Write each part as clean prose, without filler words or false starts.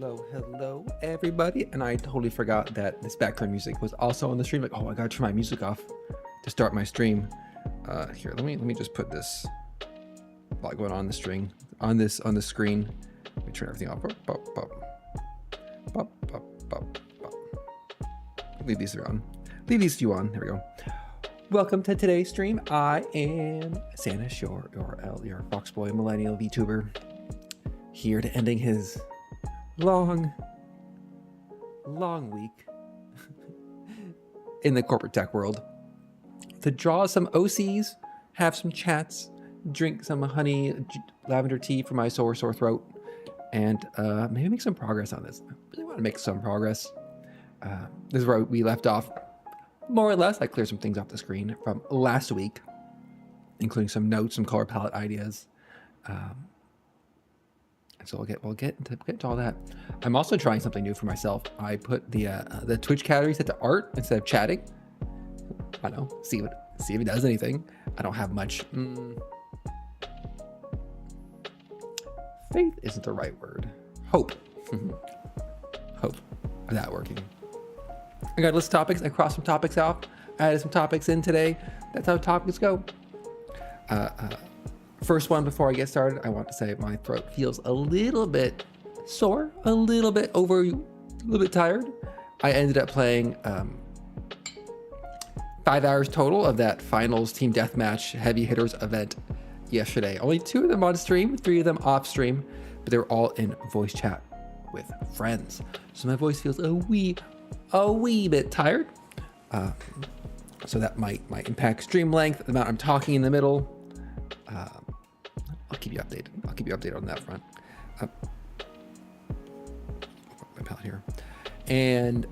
Hello, everybody. And I totally forgot that this background music was also on the stream. Like, oh, I gotta turn my music off to start my stream. Here, let me just put this while going on the string on the screen. Let me turn everything off. Leave these on. Leave these two on. There we go. Welcome to today's stream. I am Sanish, your Foxboy Millennial VTuber, here to ending his long week in the corporate tech world, to draw some OCs, have some chats, drink some honey lavender tea for my sore throat, and maybe make some progress on this. I really want to make some progress. This is where we left off, more or less. I cleared some things off the screen from last week, including some notes, some color palette ideas. So we'll get into all that. I'm also trying something new for myself. I put the Twitch category set to art instead of chatting. I don't know, see if it does anything. I don't have much. Faith isn't the right word. Hope. Hope of that working. I got a list of topics. I crossed some topics out. I added some topics in today. That's how topics go. First one, before I get started, I want to say my throat feels a little bit sore, a little bit tired. I ended up playing 5 hours total of that finals team deathmatch heavy hitters event yesterday. Only 2 of them on stream, 3 of them off stream, but they were all in voice chat with friends. So my voice feels a wee bit tired. So that might impact stream length, the amount I'm talking in the middle. I'll keep you updated. I'll keep you updated on that front. My palette here, and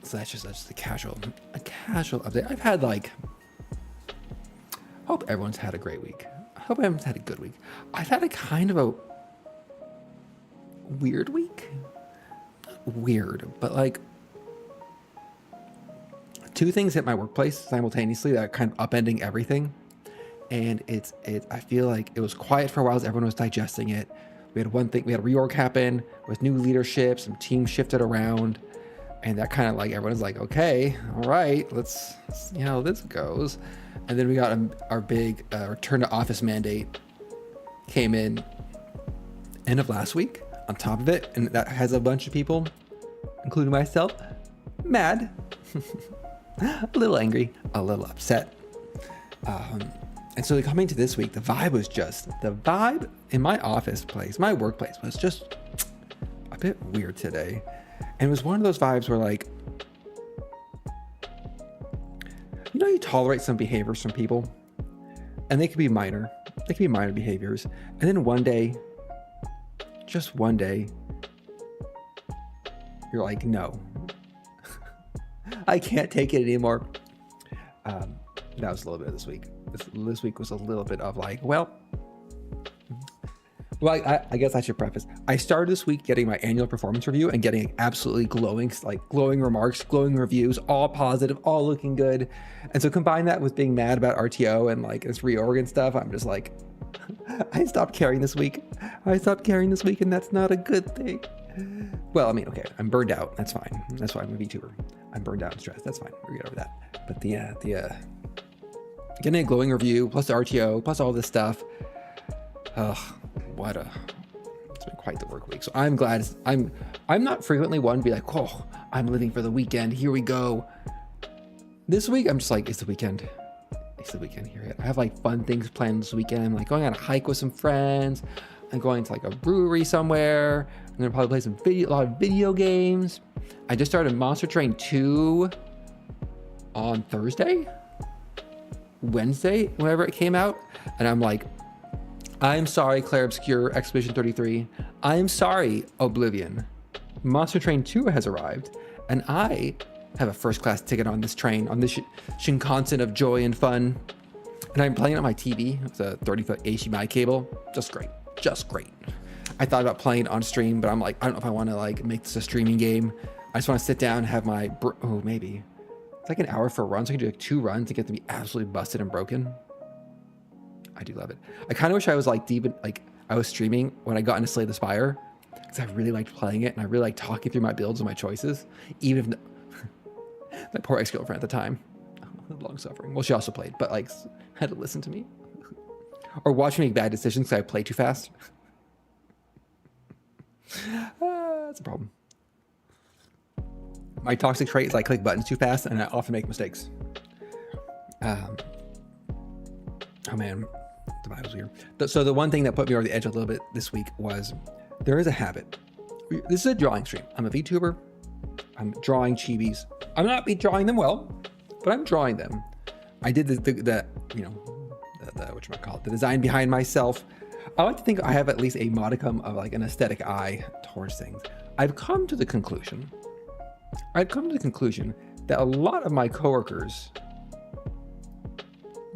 so that's just a casual update. I've had hope everyone's had a great week. I hope everyone's had a good week. I've had a kind of a weird week. Not weird, but 2 things hit my workplace simultaneously that are kind of upending everything. And I feel like it was quiet for a while as everyone was digesting it. We had a reorg happen with new leadership, some teams shifted around, and that kind of everyone's like, okay, all right, let's see how this goes. And then we got our big return to office mandate came in end of last week on top of it, and that has a bunch of people, including myself, mad, a little angry, a little upset. And so coming to this week, the vibe in my my workplace was just a bit weird today. And it was one of those vibes where you tolerate some behaviors from people and they could be minor behaviors. And then one day, just one day, you're like, no, I can't take it anymore. That was a little bit of this week. This week was a little bit of I guess I should preface. I started this week getting my annual performance review and getting absolutely glowing remarks, glowing reviews, all positive, all looking good. And so combine that with being mad about RTO and this reorg and stuff, I'm just I stopped caring this week. And that's not a good thing. Well, I mean, okay, I'm burned out. That's fine. That's why I'm a VTuber. I'm burned out and stressed. That's fine. We'll get over that. But getting a glowing review plus the RTO plus all this stuff. It's been quite the work week. So I'm glad. I'm not frequently one to be like, oh, I'm living for the weekend. Here we go. This week I'm just it's the weekend. It's the weekend here. I have fun things planned this weekend. I'm going on a hike with some friends. I'm going to a brewery somewhere. I'm gonna probably play a lot of video games. I just started Monster Train 2 on Wednesday, whenever it came out. And I'm sorry, Claire Obscure Expedition 33. I'm sorry, Oblivion. Monster Train 2 has arrived, and I have a first class ticket on this train, on this Shinkansen of joy and fun. And I'm playing it on my TV with a 30-foot HDMI cable. Just great. I thought about playing on stream, but I'm I don't know if I want to make this a streaming game. I just want to sit down and have my, maybe. It's an hour for a run, so I can do 2 runs to get to be absolutely busted and broken. I do love it. I kind of wish I was deep in, I was streaming when I got into Slay the Spire, because I really liked playing it and I really liked talking through my builds and my choices, even if my poor ex-girlfriend at the time, long suffering. Well, she also played, but like had to listen to me or watch me make bad decisions because I play too fast. That's a problem. My toxic trait is I click buttons too fast and I often make mistakes. Oh man, the Bible's weird. So the one thing that put me over the edge a little bit this week was there is a habit. This is a drawing stream. I'm a VTuber. I'm drawing chibis. I'm not drawing them well, but I'm drawing them. I did the whatchamacallit, the design behind myself. I like to think I have at least a modicum of like an aesthetic eye towards things. I've come to the conclusion that a lot of my coworkers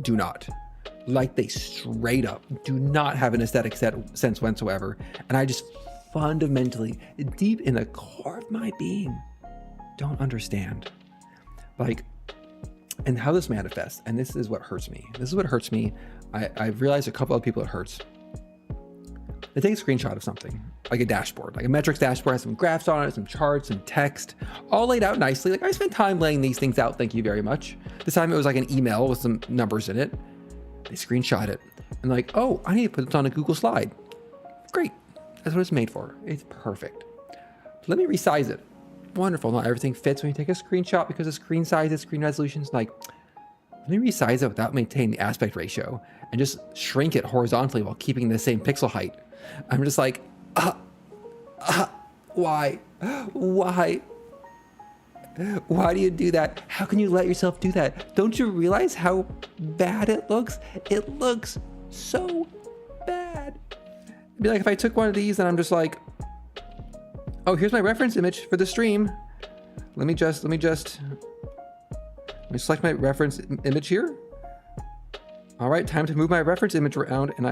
do not. Like they straight up do not have an aesthetic sense whatsoever. And I just fundamentally, deep in the core of my being, don't understand. Like, and how this manifests. And this is what hurts me. I've realized a couple of people it hurts. They take a screenshot of something, like a dashboard, like a metrics dashboard, has some graphs on it, some charts, some text, all laid out nicely. Like I spent time laying these things out, thank you very much. This time it was like an email with some numbers in it. They screenshot it and like, oh, I need to put this on a Google slide. Great, that's what it's made for. It's perfect. Let me resize it. Wonderful, not everything fits when you take a screenshot because of screen sizes, screen resolutions. Like, let me resize it without maintaining the aspect ratio and just shrink it horizontally while keeping the same pixel height. I'm just like, why? Why do you do that? How can you let yourself do that? Don't you realize how bad it looks? It looks so bad. It'd be like if I took one of these and I'm just like, oh, here's my reference image for the stream. Let me select my reference image here. All right, time to move my reference image around, and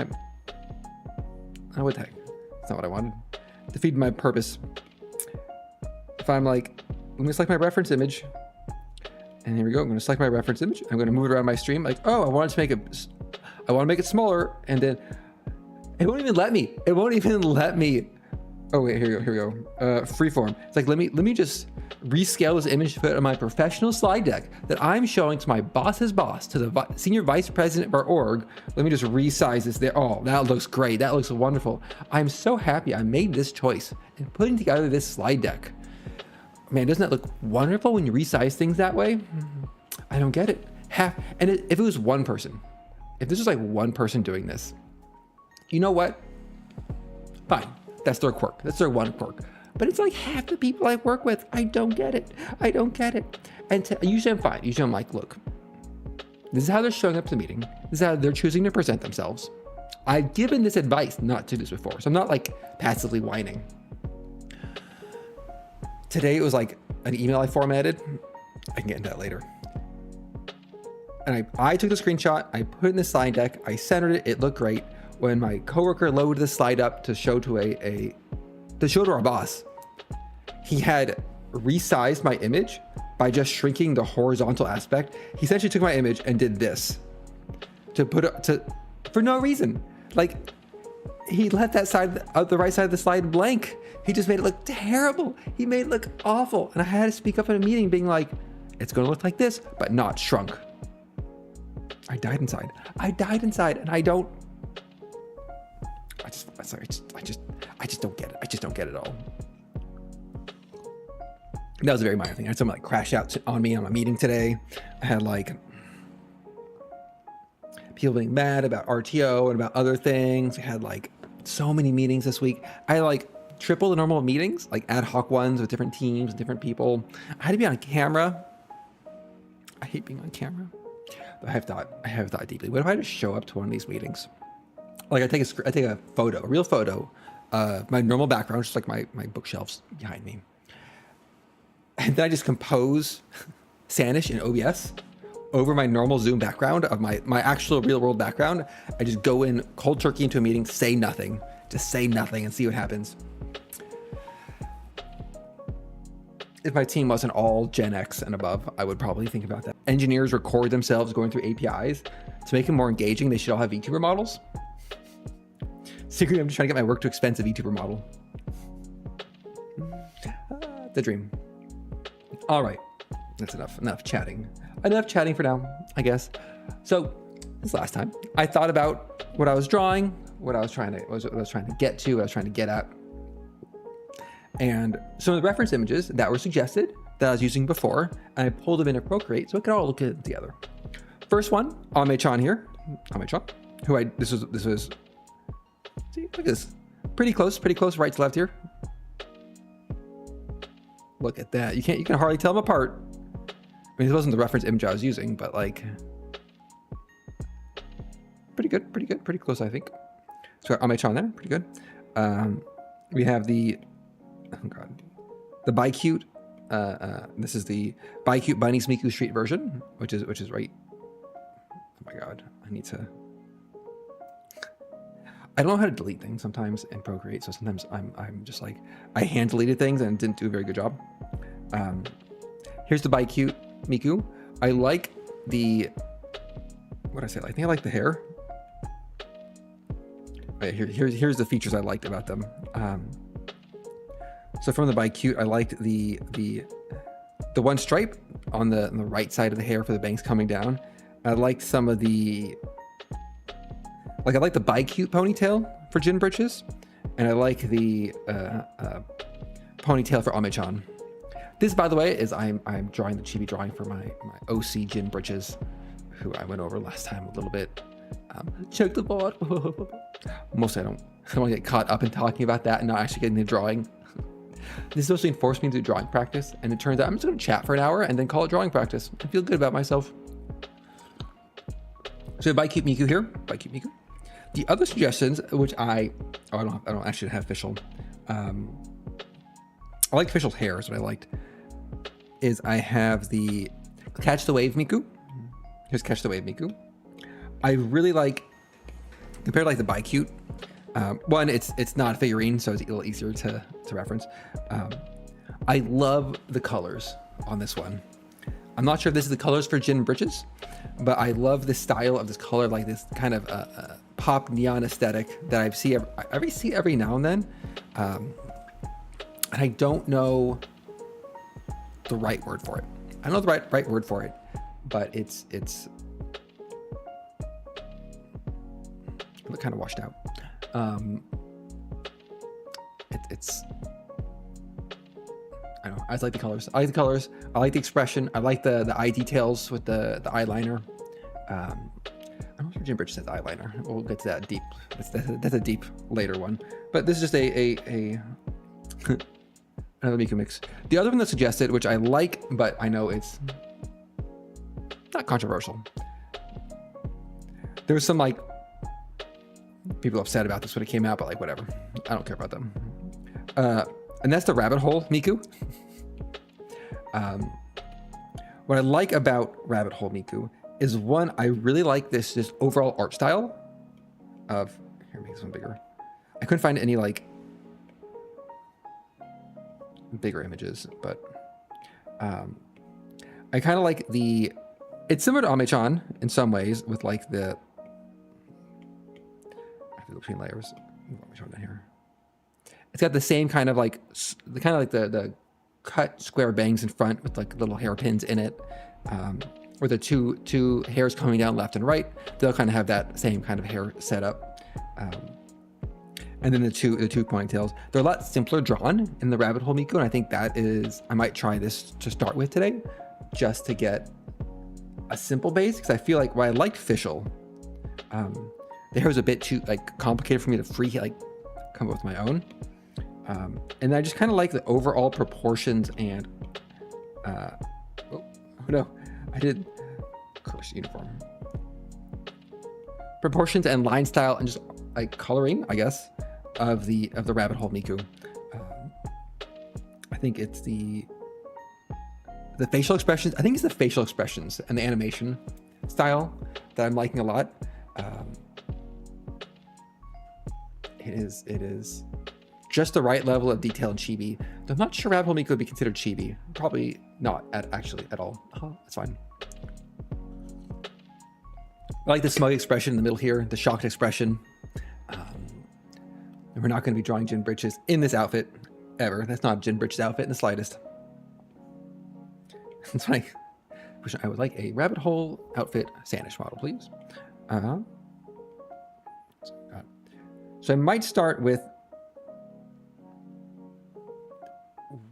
oh, what the heck? That's not what I wanted. Defeated my purpose. If I'm like, let me select my reference image, and here we go. I'm going to select my reference image. I'm going to move it around my stream. Like, oh, I want to make it smaller, and then it won't even let me. It won't even let me. Oh wait, here we go. Freeform. It's like, let me just rescale this image to put it on my professional slide deck that I'm showing to my boss's boss, to the senior vice president of our org. Let me just resize this there. Oh, that looks great. That looks wonderful. I'm so happy I made this choice in putting together this slide deck. Man, doesn't that look wonderful when you resize things that way? I don't get it. If it was one person, if this was like one person doing this, you know what? Fine. That's their quirk. That's their one quirk. But it's like half the people I work with. I don't get it. I don't get it. And usually I'm fine. Usually I'm like, look, this is how they're showing up to the meeting. This is how they're choosing to present themselves. I've given this advice not to do this before. So I'm not like passively whining. Today it was like an email I formatted. I can get into that later. And I took the screenshot. I put it in the slide deck. I centered it. It looked great. When my coworker loaded the slide up to show to our boss, he had resized my image by just shrinking the horizontal aspect. He essentially took my image and did this to put it for no reason. Like he left that side of the right side of the slide blank. He just made it look terrible. He made it look awful. And I had to speak up in a meeting being like, it's going to look like this, but not shrunk. I died inside. And I just don't get it. I just don't get it at all. That was a very minor thing. I had someone like crash out on me on my meeting today. I had like people being mad about RTO and about other things. I had like so many meetings this week. I had like triple the normal meetings, like ad hoc ones with different teams, different people. I had to be on camera. I hate being on camera. But I have thought deeply. What if I just show up to one of these meetings? Like I take a photo, a real photo, my normal background, just like my bookshelves behind me. And then I just compose Sanish in OBS over my normal Zoom background of my actual real world background. I just go in cold turkey into a meeting, say nothing, just say nothing and see what happens. If my team wasn't all Gen X and above, I would probably think about that. Engineers record themselves going through APIs. To make them more engaging, they should all have VTuber models. Secretly, I'm just trying to get my work to expensive VTuber model. the dream. All right, that's enough chatting. Enough chatting for now, I guess. So this last time, I thought about what I was drawing, what I was trying to get to, what I was trying to get at, and some of the reference images that were suggested that I was using before, and I pulled them into Procreate so we could all look at it together. First one, Ame-chan here, Ame-chan, this was, see, look at this, pretty close, right to left here. Look at that, you can hardly tell them apart. I mean, this wasn't the reference image I was using, but like, pretty good, pretty close, I think. So Ame-chan there, pretty good. We have the, oh god, the Bi-Cute. This is the Bi-Cute Bunny's Miku Street version, which is right. Oh my god, I don't know how to delete things sometimes in Procreate, so sometimes I'm just like, I hand deleted things and didn't do a very good job. Here's the Bi-Cute Miku. I like the, what I say? I think I like the hair. Right, here's the features I liked about them. So from the Bi-Cute, I liked the one stripe on the right side of the hair for the bangs coming down. I liked some of the, like I like the Bi-Cute ponytail for Jin Britches, and I like the ponytail for Ame-chan. This, by the way, is I'm drawing the chibi drawing for my OC Jin Britches, who I went over last time a little bit. Check the board. Mostly I don't want to get caught up in talking about that and not actually getting the drawing. This mostly forced me to do drawing practice, and it turns out I'm just going to chat for an hour and then call it drawing practice. I feel good about myself. So Bi-Cute Miku here, Bi-Cute Miku. The other suggestions, which I don't actually have official. I like official hair is what I liked. Is I have the Catch the Wave Miku. Here's Catch the Wave Miku. I really like, compared to like the Bi-Cute, one, it's not a figurine, so it's a little easier to reference. I love the colors on this one. I'm not sure if this is the colors for Jin Britches, but I love the style of this color, like this kind of pop neon aesthetic that I see every now and then. And I don't know the right word for it. I don't know the right word for it, but it's kind of washed out. I don't know. I just like the colors. I like the colors. I like the expression. I like the eye details with the eyeliner. I'm not sure Jin Britches has eyeliner. We'll get to that deep. That's a deep later one. But this is just a another Miku mix. The other one that's suggested, which I like, but I know it's not controversial. There was some like people upset about this when it came out, but like whatever. I don't care about them. And that's the Rabbit Hole Miku. What I like about Rabbit Hole Miku is, one, I really like this overall art style of, here, make this one bigger. I couldn't find any like bigger images, but I kind of like it's similar to Ame-chan in some ways with like the, I have to go between layers. Ame-chan down here. It's got the same kind of like, the cut square bangs in front with like little hairpins in it, or the two hairs coming down left and right. They'll kind of have that same kind of hair setup. And then the two ponytails. They're a lot simpler drawn in the Rabbit Hole Miku, and I think that is, I might try this to start with today, just to get a simple base, because I feel like while I like Fischl, the hair was a bit too like complicated for me to come up with my own. And I just kind of like the overall proportions and, oh no, I did curse uniform. Proportions and line style and just like coloring, I guess, of the Rabbit Hole Miku. I think it's the facial expressions. I think it's the facial expressions and the animation style that I'm liking a lot. It is just the right level of detail in Chibi. I'm not sure Rabbit Hole Miku would be considered Chibi. Probably not actually at all. That's fine. I like the smug expression in the middle here, the shocked expression. And we're not going to be drawing Jin Britches in this outfit ever. That's not a Jin Britches outfit in the slightest. It's like, I would like a rabbit hole outfit Sanish model, please. So I might start with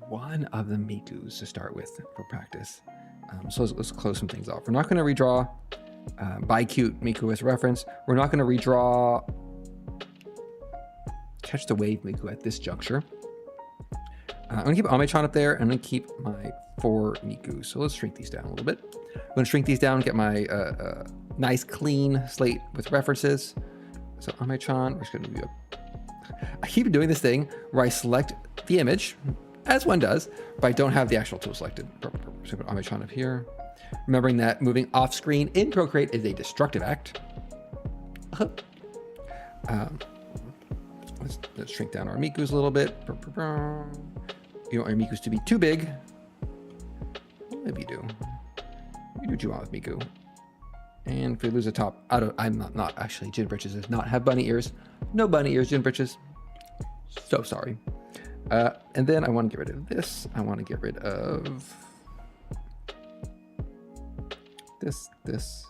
one of the Mikus to start with for practice. So let's close some things off. We're not going to redraw Buy Cute Miku as a reference. We're not going to redraw Catch the Wave Miku at this juncture. I'm going to keep Ame-chan up there. I'm going to keep my 4 Miku. So let's shrink these down a little bit. I'm going to shrink these down, get my nice clean slate with references. So Ame-chan, we're just going to do I keep doing this thing where I select the image, as one does, but I don't have the actual tool selected. So put Ame-chan up here. Remembering that moving off screen in Procreate is a destructive act. Let's shrink down our Mikus a little bit. You don't want your Mikus to be too big. Maybe you do. You do what you want with Miku. And if we lose a top, I'm not actually. Jin Britches does not have bunny ears. No bunny ears, Jin Britches. So sorry. And then I want to get rid of this. I want to get rid of this.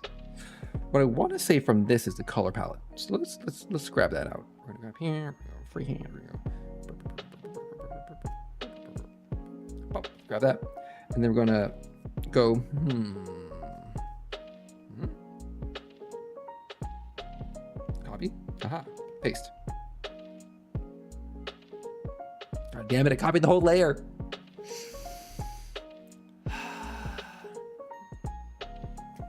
What I want to say from this is the color palette. So let's grab that out. We're gonna grab here. Freehand. Grab that, and then we're gonna go. Copy. Aha. Paste. God damn it! I copied the whole layer.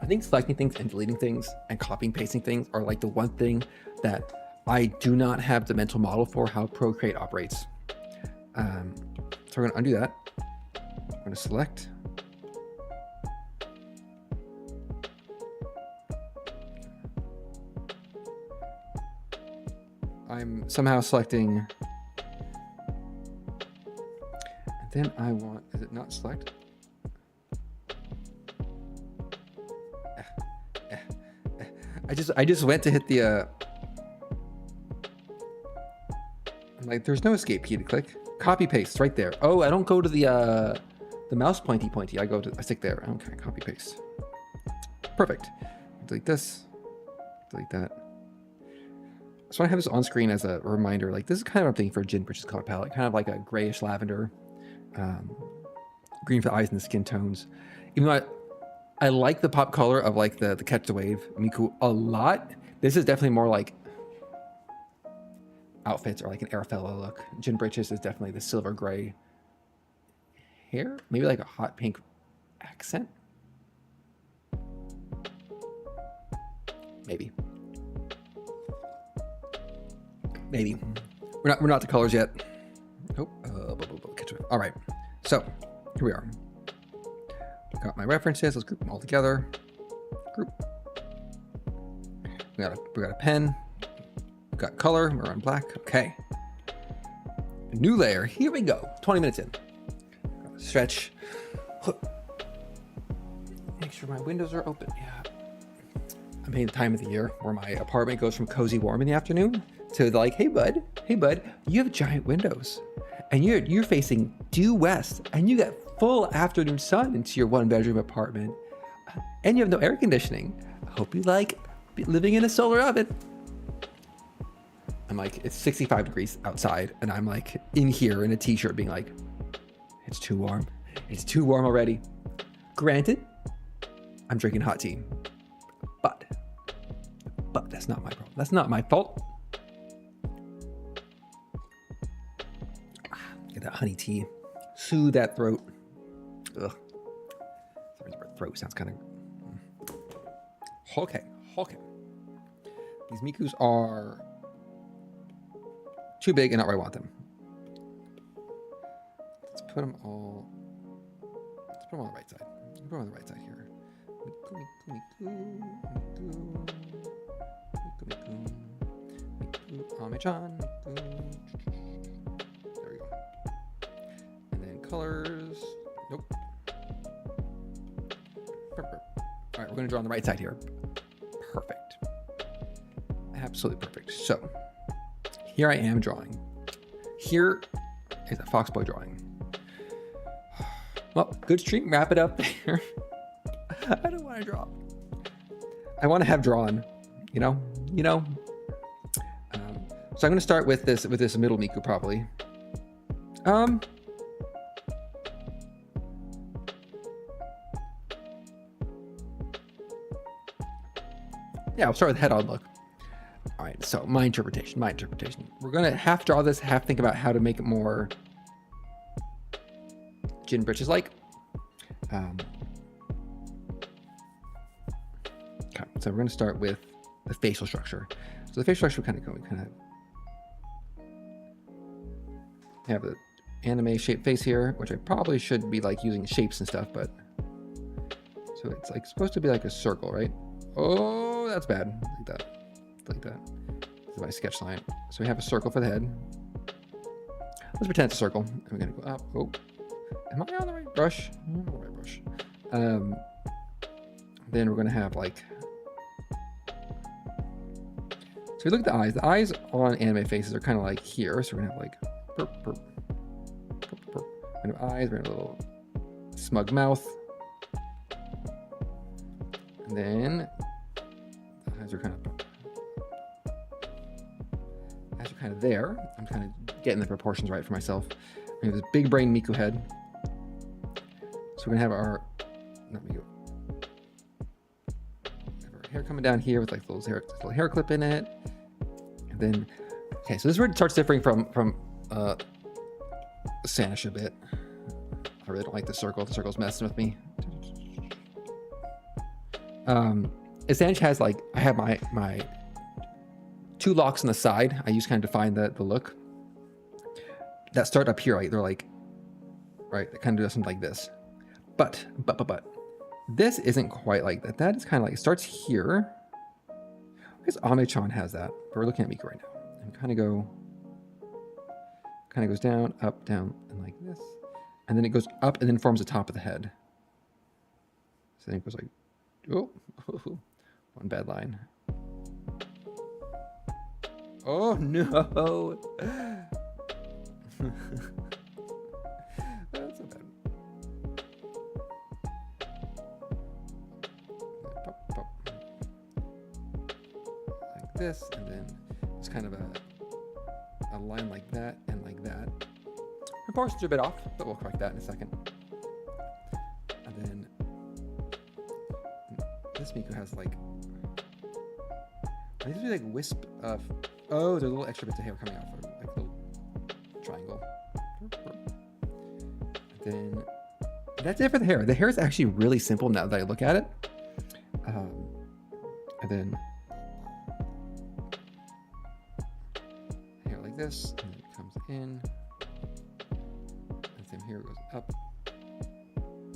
I think selecting things and deleting things and copying pasting things are like the one thing that I do not have the mental model for how Procreate operates. So we're gonna undo that. I'm gonna select. I'm somehow selecting. And then I want, is it not select? I just went to hit the I'm like, there's no escape key to click. Copy paste right there. Oh, I don't go to the mouse pointy. I stick there. Okay, copy paste. Perfect. Delete this. Delete that. So I have this on screen as a reminder. Like, this is kind of what I'm thinking for Jin Britches color palette. Kind of like a grayish lavender, green for the eyes and the skin tones. Even though I like the pop color of like the Catch the Wave Miku a lot. This is definitely more like outfits or like an Arafella look. Jin Britches is definitely the silver gray hair, maybe like a hot pink accent. Maybe. We're not the colors yet. Nope. All right. So here we are. Got my references. Let's group them all together. Group. We got a pen. We got color. We're on black. Okay. New layer. Here we go. 20 minutes in. Gotta stretch. Make sure my windows are open. Yeah. I'm hitting the time of the year where my apartment goes from cozy warm in the afternoon to like, hey bud, you have giant windows, and you're facing due west, and you get full afternoon sun into your 1-bedroom apartment, and you have no air conditioning. I hope you like living in a solar oven. I'm like, it's 65 degrees outside, and I'm like in here in a t-shirt being like, it's too warm. It's too warm already. Granted, I'm drinking hot tea, but that's not my problem. That's not my fault. Get that honey tea. Soothe that throat. Ugh. Throat sounds kind of... Okay. These Mikus are too big and not where I want them. Let's put them on the right side. Put them on the right side here. Miku. Ame-chan. There we go. And then colors. Nope. Perfect. All right, we're going to draw on the right side here. Perfect. Absolutely perfect. So here I am drawing. Here is a Foxboy drawing. Well, good stream. Wrap it up there. I don't want to draw. I want to have drawn. You know. So I'm going to start with this middle Miku probably. Yeah, I'll start with head on look. All right, so my interpretation. We're gonna half draw this, half think about how to make it more Jin Britches like. Okay, so we're gonna start with the facial structure. So the facial structure we kind of have the anime shaped face here, which I probably should be like using shapes and stuff, but so it's like supposed to be like a circle, right? Oh, that's bad. Like that. This is my sketch line. So we have a circle for the head. Let's pretend it's a circle. And we're gonna go up. Oh, am I on the right brush? I'm on the right brush. Then we're gonna have like. So we look at the eyes. The eyes on anime faces are kind of like here. So we're gonna have like burp. We're gonna have eyes. We're gonna have a little smug mouth. And then the eyes are kind of there. I'm kind of getting the proportions right for myself. We have this big brain Miku head. So we're gonna have our hair coming down here with like little hair clip in it. And then, okay, so this is where it starts differing from Sanish a bit. I really don't like the circle. The circle's messing with me. Sanish has like, I have my two locks on the side. I use kind of define the look that start up here. Right, they're like, right, they kind of do something like this. But this isn't quite like that. That is kind of like, it starts here. I guess Ame-chan has that, but we're looking at Miku right now. And kind of goes down, up, down, and like this. And then it goes up and then forms the top of the head. So then it goes like, oh, one bad line. Oh no! That's so bad. Pop. Like this, and then it's kind of a line like that and like that. Proportions are a bit off, but we'll correct that in a second. And then this Miku has like, these are like wisp of. Oh, there's a little extra bits of hair coming off, like a little triangle. And then that's it for the hair. The hair is actually really simple now that I look at it. And then hair like this, and then it comes in. And same here, it goes up.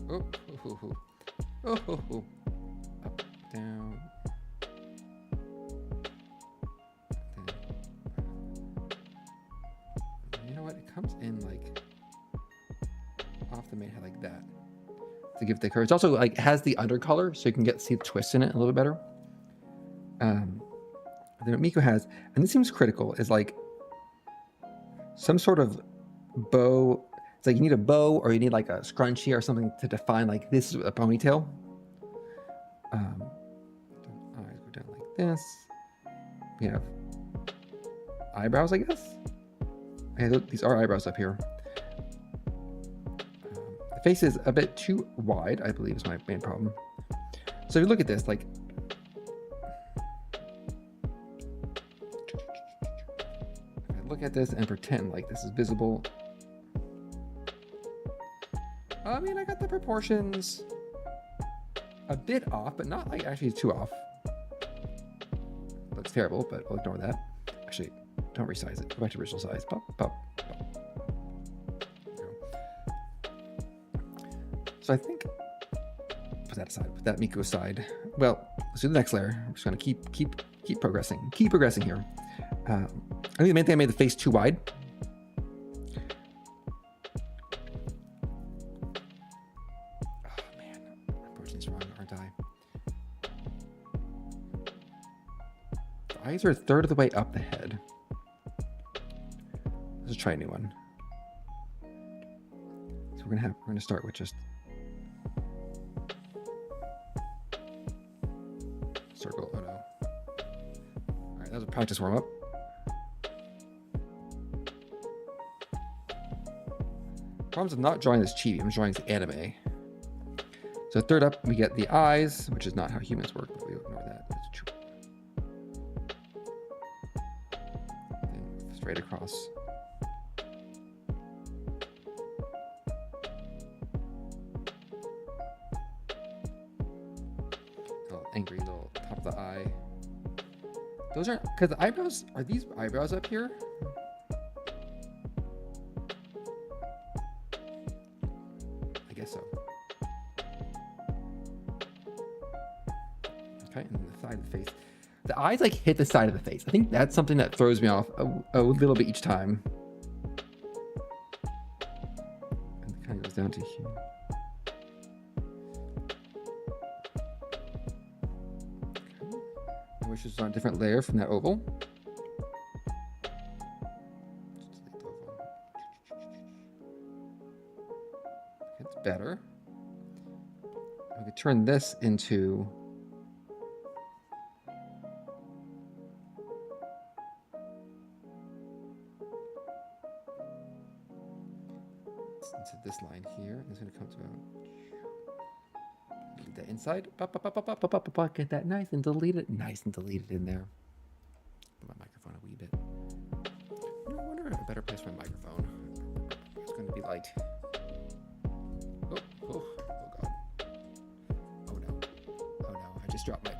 Oh. Up, down. Comes in like off the main head like that to give the curve. It's also like has the undercolor, so you can see the twist in it a little bit better. Then what Miku has, and this seems critical, is like some sort of bow. It's like you need a bow or you need like a scrunchie or something to define like this is a ponytail. Eyes go down like this. We have eyebrows, I guess. These are eyebrows up here. The face is a bit too wide, I believe, is my main problem. So if you look at this, like, if I look at this and pretend like this is visible, I mean, I got the proportions a bit off, but not like actually too off. Looks terrible, but we'll ignore that. Actually, don't resize it. Go back to original size. Pop. So I think put that aside. Put that Miku aside. Well, let's do the next layer. I'm just gonna keep progressing. Keep progressing here. I think the main thing I made the face too wide. Oh man, I'm approaching this wrong, aren't I? The eyes are a third of the way up the head. Let's try a new one. So we're gonna start with just circle. Oh no. All right, that was a practice warm up. Problems of not drawing this chibi. I'm drawing this anime. So third up, we get the eyes, which is not how humans work, but we ignore that. Then straight across. Little angry little top of the eye. Those aren't, because the eyebrows, are these eyebrows up here? I guess so. Okay, and then the side of the face. The eyes like hit the side of the face. I think that's something that throws me off a little bit each time. And it kind of goes down to here. I wish it was on a different layer from that oval. It's better. We could turn this into this line here. It's going to come to the inside. Get that nice and deleted. Nice and deleted in there. Put my microphone a wee bit. I wonder if a better place for my microphone. It's going to be like. Oh god. Oh no. Oh no. I just dropped my.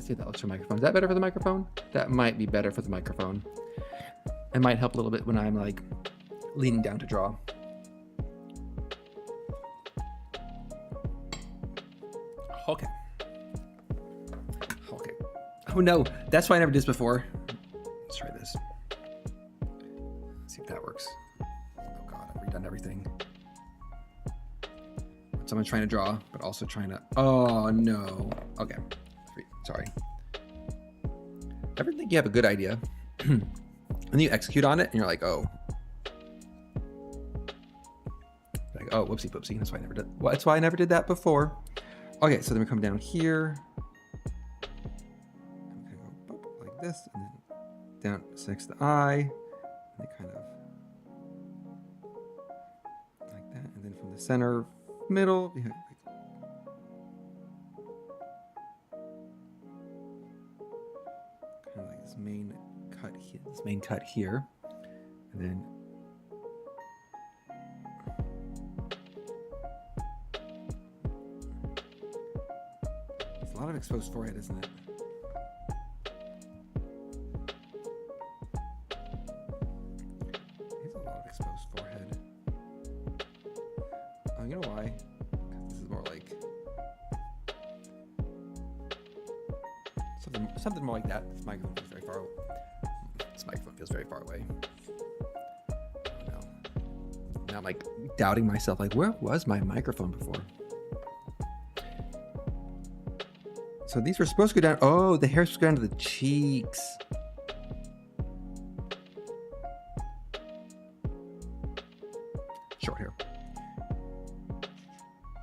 See if that looks for microphone. Is that better for the microphone? That might be better for the microphone. It might help a little bit when I'm like leaning down to draw. Okay. Okay. Oh no, that's why I never did this before. Let's try this. Let's see if that works. Oh god, I've redone everything. Someone's trying to draw, but also trying to. Oh no. Okay. Sorry. Ever think you have a good idea and then you execute on it and you're like, oh. Like, oh, whoopsie poopsie. That's why I never did. Well, that's why I never did that before. Okay, so then we come down here. I'm gonna go like this and then down next to the eye. And they kind of like that. And then from the center, middle, we have main cut here, and then it's a lot of exposed forehead, isn't it? It's a lot of exposed forehead. Oh, you know why? This is more like something more like that. This microphone is very far away. This microphone feels very far away. No. Now I'm like doubting myself, like, where was my microphone before? So these were supposed to go down. Oh, the hair's supposed to go down to the cheeks. Short hair.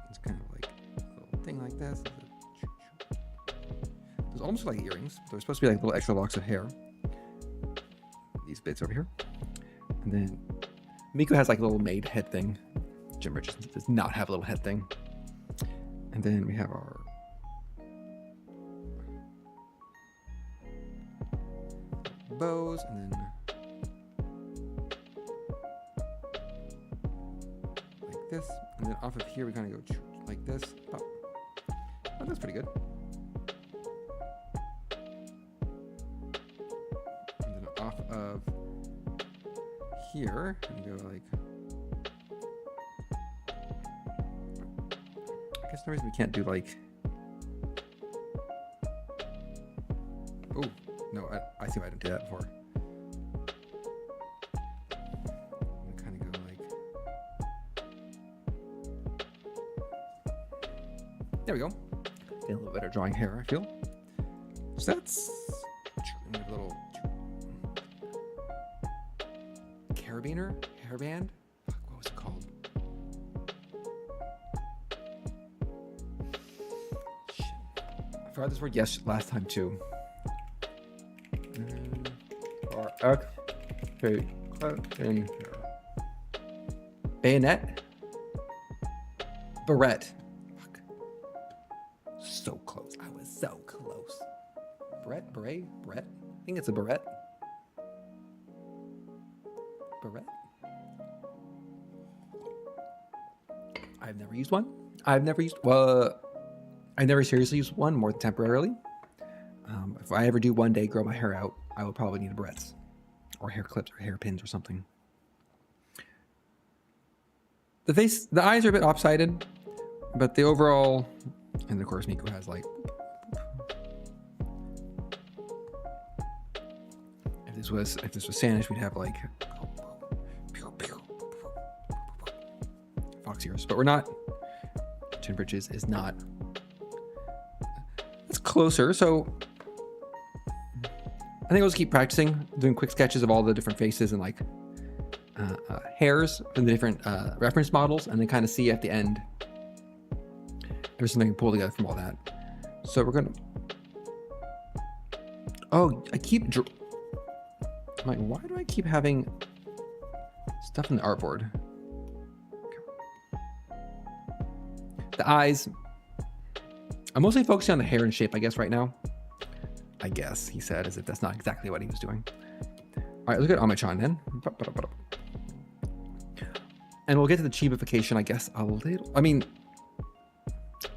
It's kind of like a little thing like this. Those almost like earrings. They're supposed to be like little extra locks of hair. These bits over here, and then Miko has like a little maid head thing. Jim Richardson does not have a little head thing. And then we have our bows, and then like this, and then off of here we kind of go like this. Oh, that's pretty good. Off of here and go like, I guess no reason we can't do like, oh no, I see why I didn't do that before. We kind of go like, there we go. Getting a little better drawing hair, I feel. So that's a little. hairband. Fuck, what was it called? Shit. I forgot this word last time too. Bayonet? Barrette. Fuck. So close. I was so close. Beret? I think it's a barrette. Barrette? I've never used one. I've never seriously used one more than temporarily. If I ever do one day grow my hair out, I will probably need a barrettes or hair clips or hair pins or something. The eyes are a bit lopsided, but the overall, and of course Miko has like, if this was Sanish, we'd have like fox ears, but we're not. Chin bridges is not. It's closer, so I think I'll just keep practicing, doing quick sketches of all the different faces and like hairs from the different reference models, and then kind of see at the end if there's something I can pull together from all that. So we're gonna. Oh, I'm like, why do I keep having stuff in the artboard? The eyes. I'm mostly focusing on the hair and shape, I guess, right now. I guess, he said, as if that's not exactly what he was doing. All right, look at Amachan then. And we'll get to the chibification, I guess, a little. I mean,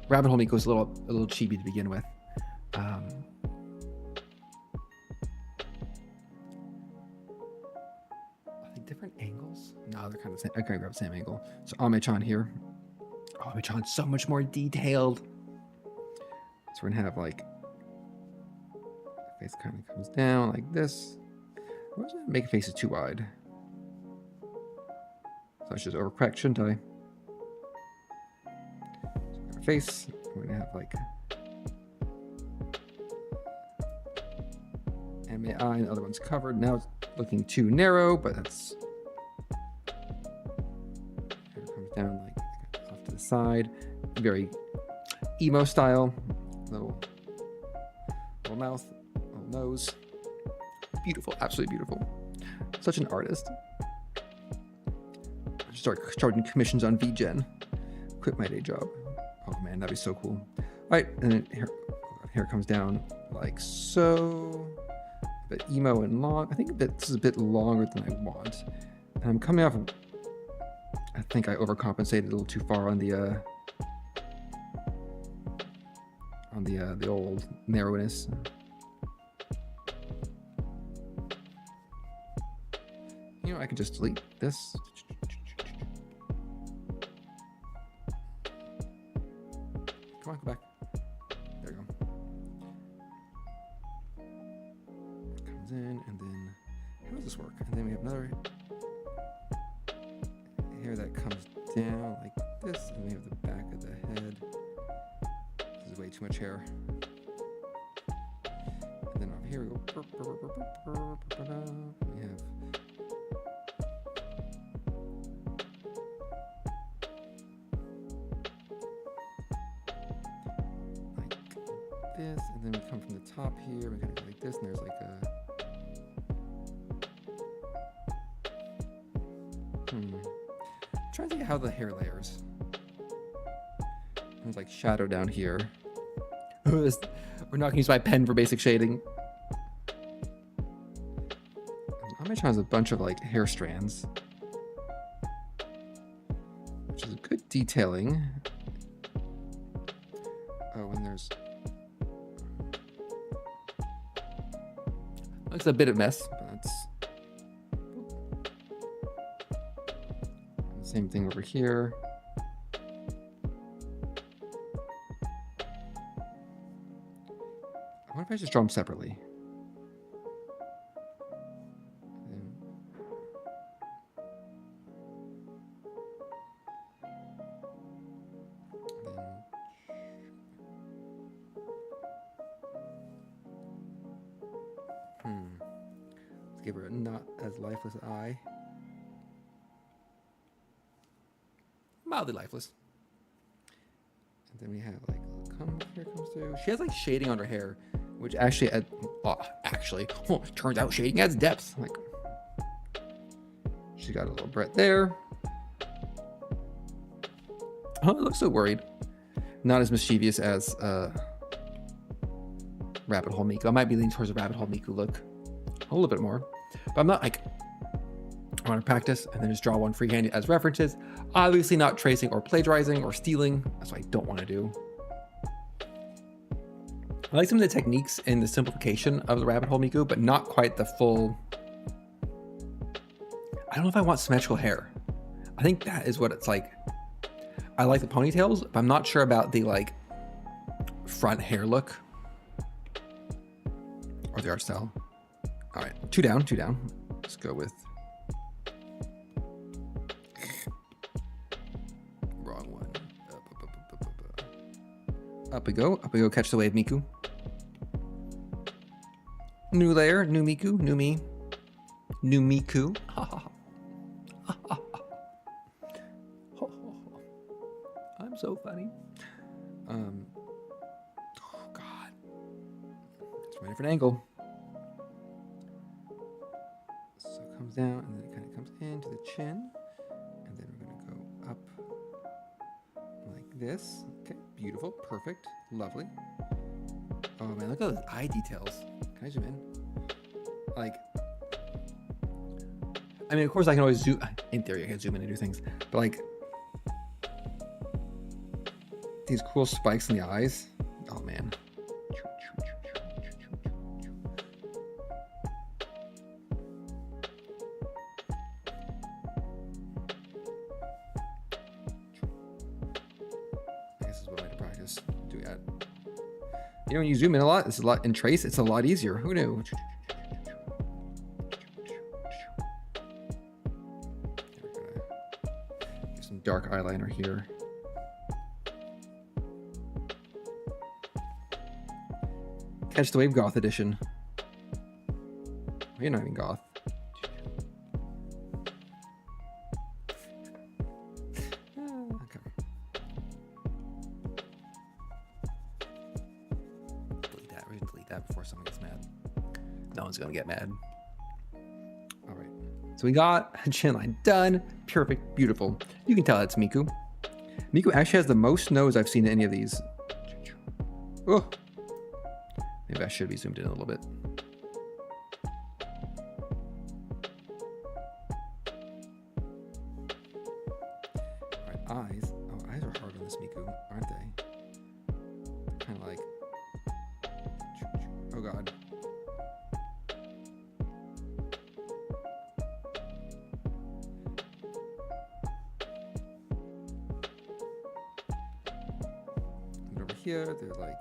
Rabbit Hole Miko's a little chibi to begin with. Are they different angles? No, they're kind of the same. I can grab the same angle. So Amachan here. Oh, Amachan's so much more detailed. So we're gonna have like, face kind of comes down like this. Why does it make faces too wide? So I should just overcorrect, shouldn't I? So face, we're gonna have like MAI, and the other one's covered. Now it's looking too narrow, but that's, it comes down like off to the side. Very emo style. Little mouth, little nose. Beautiful, absolutely beautiful. Such an artist. Start charging commissions on VGen. Quit my day job. Oh man, that'd be so cool. All right, and then hair comes down like so. A bit emo and long. I think this is a bit longer than I want. And I'm coming off. I think I overcompensated a little too far on the old narrowness. You know, I could just delete this. Come on, go back. There we go. Comes in, and then how does this work? And then we have another hair that comes down like this, and we have the back of the head. This is way too much hair. And then over here we go. We have this, and then we come from the top here, we kind of go like this, and there's like a I'm trying to see how the hair layers. There's like shadow down here. We're not gonna use my pen for basic shading. Amachan has a bunch of like hair strands, which is good detailing. Oh, and there's looks a bit of mess, but that's same thing over here. I wonder if I just draw them separately. Let's give her a not as lifeless eye. mildly lifeless. And then we have like here comes through. She has like shading on her hair, which actually turns out shading adds depth. Like she got a little Brett there. Oh, it looks so worried. Not as mischievous as Rabbit Hole Miku. I might be leaning towards the Rabbit Hole Miku look a little bit more, but I'm not like. I want to practice and then just draw one freehand as references. Obviously not tracing or plagiarizing or stealing. That's what I don't want to do. I like some of the techniques in the simplification of the Rabbit Hole Miku, but not quite the full. I don't know if I want symmetrical hair. I think that is what it's like. I like the ponytails, but I'm not sure about the like front hair look or the art style. All right, two down. Let's go with wrong one. Up we go, catch the wave, Miku. New layer, new Miku, new me. New Miku. I'm so funny. Oh God. Let's try a different angle. So it comes down and then it kind of comes into the chin. And then we're gonna go up like this. Okay, beautiful, perfect, lovely. Oh man, look at those eye details. Can I zoom in? Like, I mean, of course I can always zoom, in theory I can zoom in and do things, but like, these cool spikes in the eyes. Oh man. I guess this is what I had to practice doing that. You know, when you zoom in a lot, it's a lot in trace, it's a lot easier. Who knew? Get some dark eyeliner here. Catch the Wave Goth edition. You're not even goth. Okay. Delete that. We're gonna delete that before someone gets mad. No one's gonna get mad. All right. So we got a chin line done. Perfect. Beautiful. You can tell that's Miku. Miku actually has the most nose I've seen in any of these. Oh. Maybe I should be zoomed in a little bit. All right, eyes. Oh, eyes are hard on this Miku, aren't they? Kind of like. Oh God. And over here, they're like.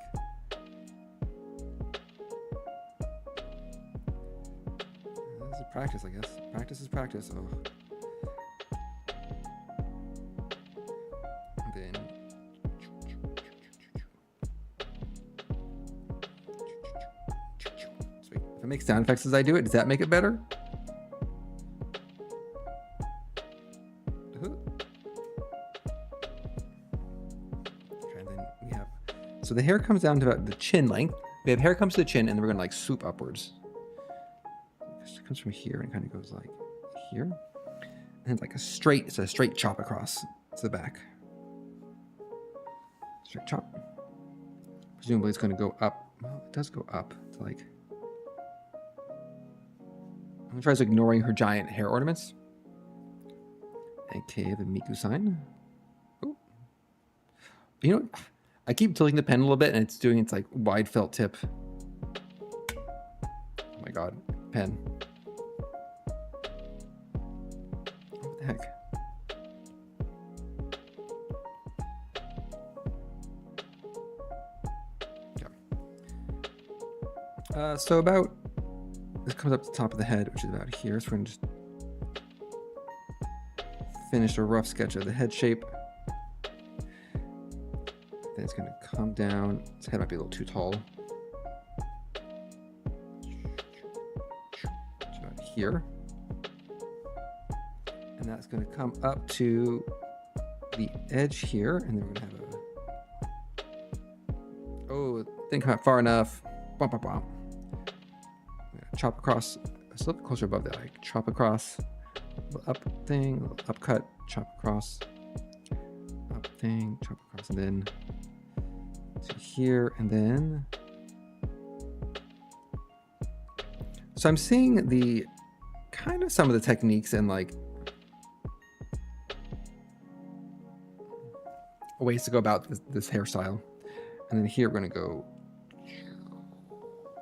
Practice, I guess. Practice is practice. Oh. And then. Sweet. If I make sound effects as I do it, does that make it better? Okay, and then we have. So the hair comes down to about the chin length. We have hair comes to the chin, and then we're gonna like swoop upwards. It comes from here and kind of goes like here, and it's like it's a straight chop across to the back. Straight chop. Presumably it's going to go up. Well, it does go up to like. I'm gonna try ignoring her giant hair ornaments. AKA the Miku sign. Oh. You know, I keep tilting the pen a little bit, and it's doing its like wide felt tip. Oh my God, pen. Heck. Yeah. So about this comes up to the top of the head, which is about here. So we're gonna just finish a rough sketch of the head shape. Then it's gonna come down. Its head might be a little too tall. It's about here. And that's going to come up to the edge here, and then we're gonna have a, oh, didn't come out far enough. Bump, bump, bump. Chop across, it's a little bit closer above that, like chop across, little up thing, little up cut, chop across, up thing, chop across, and then to here, and then. So I'm seeing the kind of some of the techniques and like ways to go about this hairstyle. And then here we're gonna go.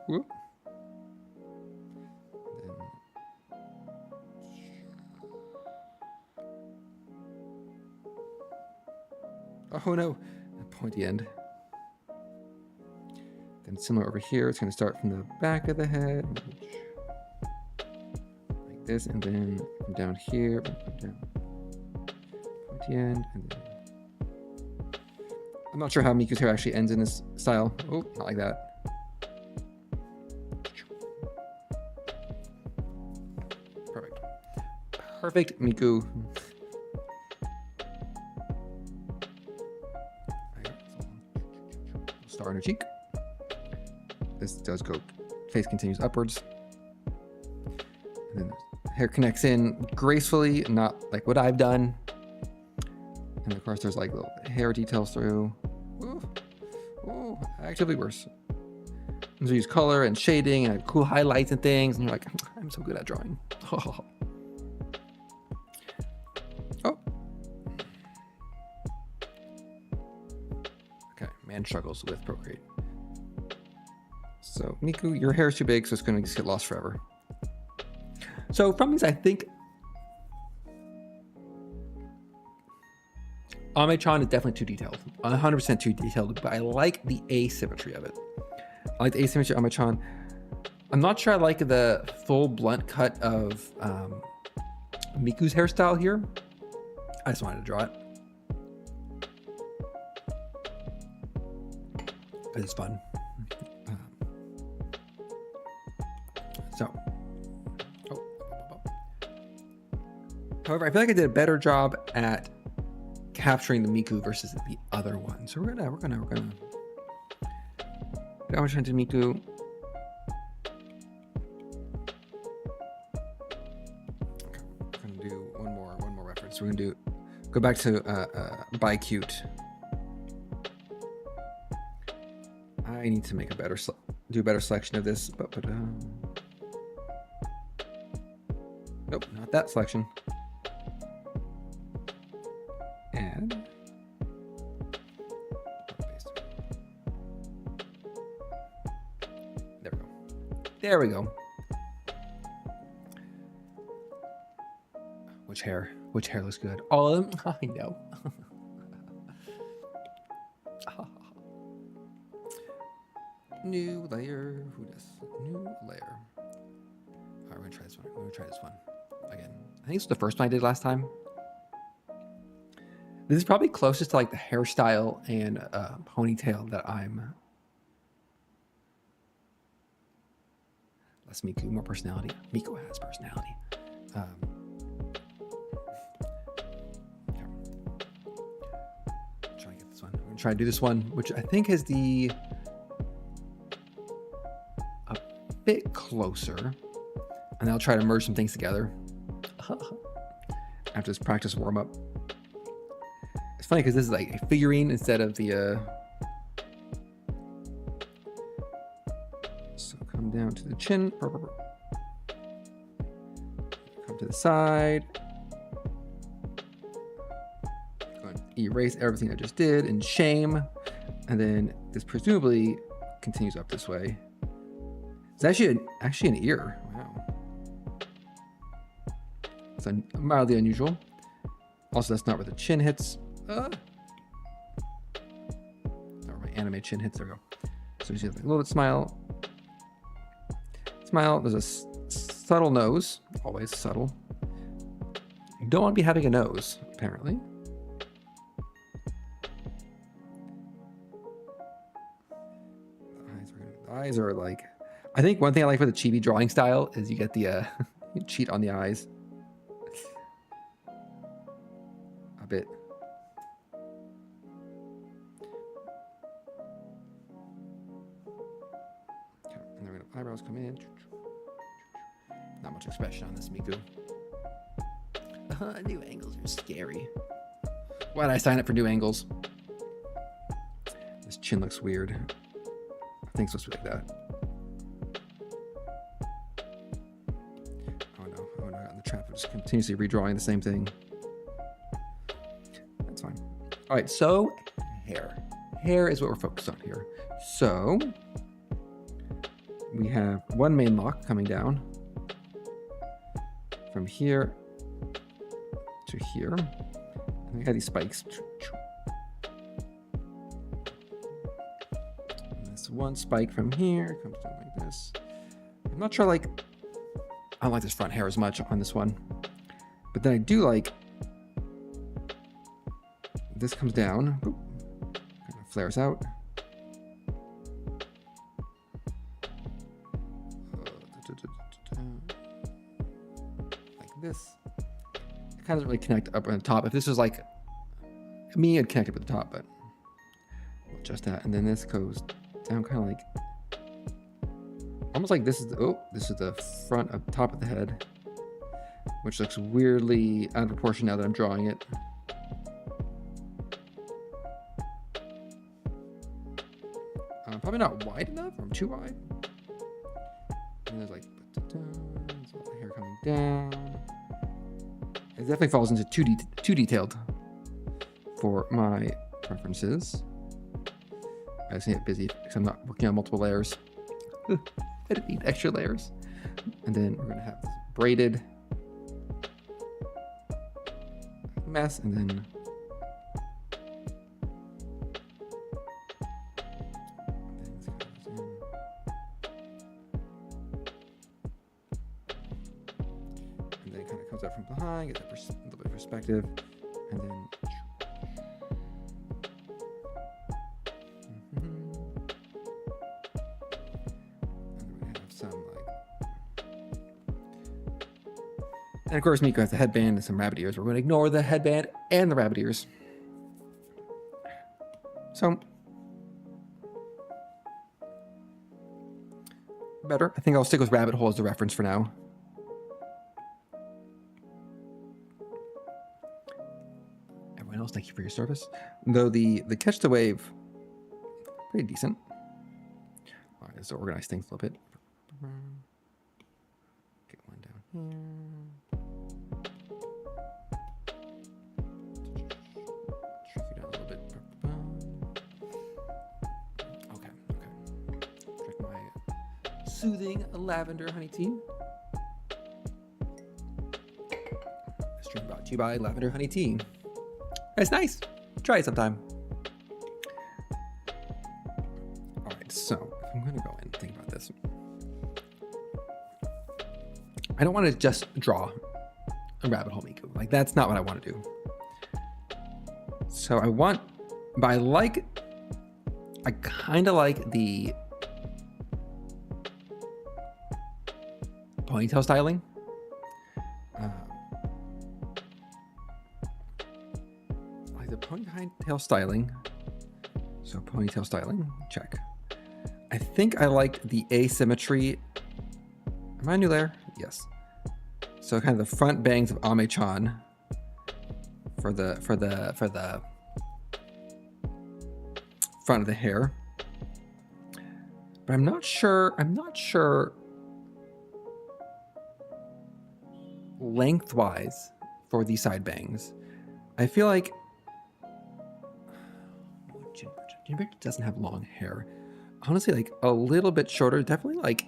Whoop. Oh no, pointy end. Then similar over here, it's gonna start from the back of the head, like this, and then from down here, down, pointy end, and then. I'm not sure how Miku's hair actually ends in this style. Oh, not like that. Perfect. Perfect, Miku. Star on her cheek. This does go, face continues upwards. And then the hair connects in gracefully, not like what I've done. And of course there's like little hair details through. Ooh, ooh, actively worse. And so use color and shading and cool highlights and things. And you're like, I'm so good at drawing. Oh. Okay, man struggles with Procreate. So Miku, your hair is too big, so it's going to just get lost forever. So from these, I think Ame-chan is definitely too detailed. 100% too detailed, but I like the asymmetry of it. I like the asymmetry of Ame-chan. I'm not sure I like the full blunt cut of Miku's hairstyle here. I just wanted to draw it. It's fun. However, I feel like I did a better job at capturing the Miku versus the other one. So we're gonna I'm trying to Miku. Okay, we're gonna do one more reference. We're gonna go back to Buy Cute. I need to make a better do a better selection of this, but nope, not that selection. And there we go. Which hair looks good? All of them? I know. New layer. Who does? New layer. All right, we're gonna try this one. We're gonna try this one again. I think it's the first one I did last time. This is probably closest to like the hairstyle and ponytail that I'm. Less Miku, more personality. Miku has personality. Try to get this one. I'm gonna try to do this one, which I think is a bit closer, and I'll try to merge some things together after this practice warm up. It's funny because this is like a figurine instead of the. So come down to the chin. Come to the side. Go ahead and erase everything I just did in shame, and then this presumably continues up this way. It's actually an ear. Wow. It's mildly unusual. Also, that's not where the chin hits. Not where my anime chin hits. There we go. So you see a little bit smile. Smile. There's a subtle nose. Always subtle. You don't want to be having a nose, apparently. The eyes are like. I think one thing I like with the Chibi drawing style is you get the you cheat on the eyes a bit. Eyebrows come in. Not much expression on this Miku. New angles are scary. Why did I sign up for new angles? This chin looks weird. I think it's supposed to be like that. Oh no, I got in the trap of just continuously redrawing the same thing. That's fine. All right, so hair. Hair is what we're focused on here. So we have one main lock coming down from here to here. And we have these spikes. And this one spike from here comes down like this. I'm not sure, like, I don't like this front hair as much on this one. But then I do like this comes down. Boop, kind of flares out. Like this. It kind of doesn't really connect up on the top. If this was like me, I'd connect it with the top, but just that. And then this goes down kind of like almost like this is the front of top of the head, which looks weirdly out of proportion now that I'm drawing it. Probably not wide enough. I'm too wide. And there's like all the hair coming down. It definitely falls into too detailed for my preferences. I just need it busy because I'm not working on multiple layers. I didn't need extra layers. And then we're gonna have this braided mess, and then it kind of comes up from behind, get that a little bit of perspective, and then and of course, Miku has the headband and some rabbit ears. We're going to ignore the headband and the rabbit ears. So, better. I think I'll stick with rabbit hole as the reference for now. Everyone else, thank you for your service. Though the catch the wave, pretty decent. All right, let's organize things a little bit. Get one down here. Soothing lavender honey tea. This drink brought to you by Lavender Honey Tea. It's nice. Try it sometime. All right, so if I'm going to go in and think about this, I don't want to just draw a rabbit hole Miku. Like, that's not what I want to do. So I kind of like the ponytail styling. Like the ponytail styling. So ponytail styling, check. I think I liked the asymmetry. Am I a new layer? Yes. So kind of the front bangs of Ame-chan for the front of the hair. But I'm not sure lengthwise for these side bangs. I feel like Chibi doesn't have long hair. Honestly, like a little bit shorter, definitely like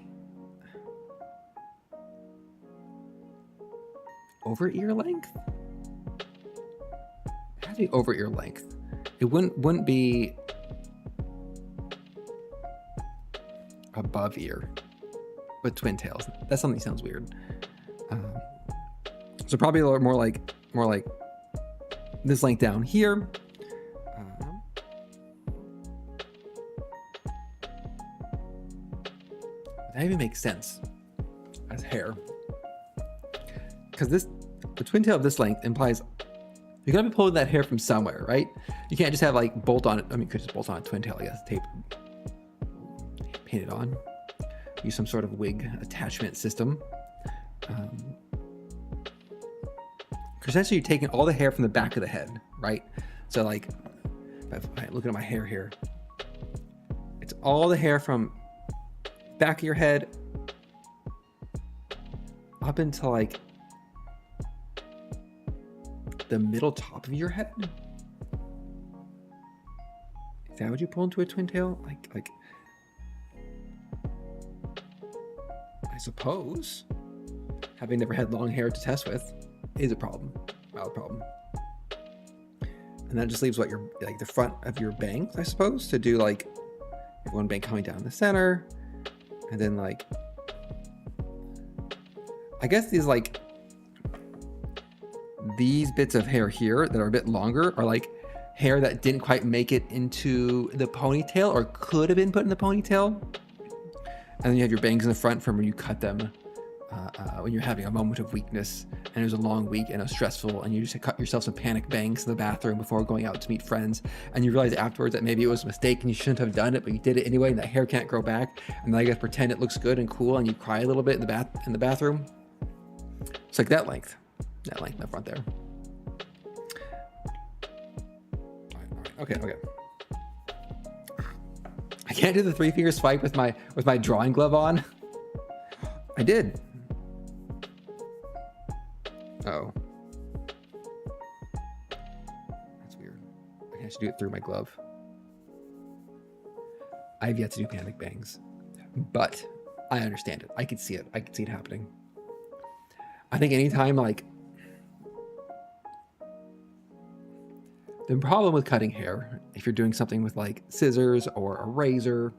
over ear length. It has to be over ear length. It wouldn't be above ear with twin tails. That something sounds weird. So probably a little more like this length down here. That even makes sense as hair, because the twin tail of this length implies you're gonna be pulling that hair from somewhere, right? You can't just have like bolt on it. I mean, you could just bolt on a twin tail, I guess, tape, paint it on. use some sort of wig attachment system. Because essentially you're taking all the hair from the back of the head, right? So like, if I'm looking at my hair here, it's all the hair from back of your head up into like the middle top of your head. Is that what you pull into a twin tail? Like, I suppose having never had long hair to test with is a problem, valid problem. And that just leaves what your, like the front of your bangs, I suppose, to do like one bang coming down the center, and then like, I guess these like, these bits of hair here that are a bit longer are like hair that didn't quite make it into the ponytail or could have been put in the ponytail. And then you have your bangs in the front from when you cut them when you're having a moment of weakness and it was a long week and it was stressful and you just cut yourself some panic bangs in the bathroom before going out to meet friends, and you realize afterwards that maybe it was a mistake and you shouldn't have done it, but you did it anyway and that hair can't grow back, and then I guess pretend it looks good and cool and you cry a little bit in the bathroom. It's like that length in the front there. All right. Okay. I can't do the 3-finger swipe with my drawing glove on. I did. Oh. That's weird. I have to do it through my glove. I've yet to do panic bangs, but I understand it. I can see it. I can see it happening. I think anytime like, the problem with cutting hair, if you're doing something with like scissors or a razor,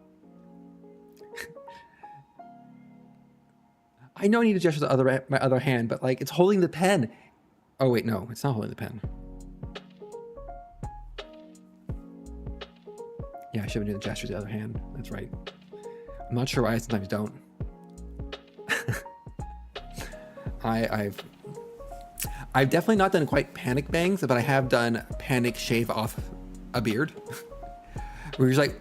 I know I need to gesture my other hand, but like it's holding the pen. Oh wait, no, it's not holding the pen. Yeah, I should have been doing the gestures with the other hand. That's right. I'm not sure why I sometimes don't. I've definitely not done quite panic bangs, but I have done panic shave off a beard. Where you're like,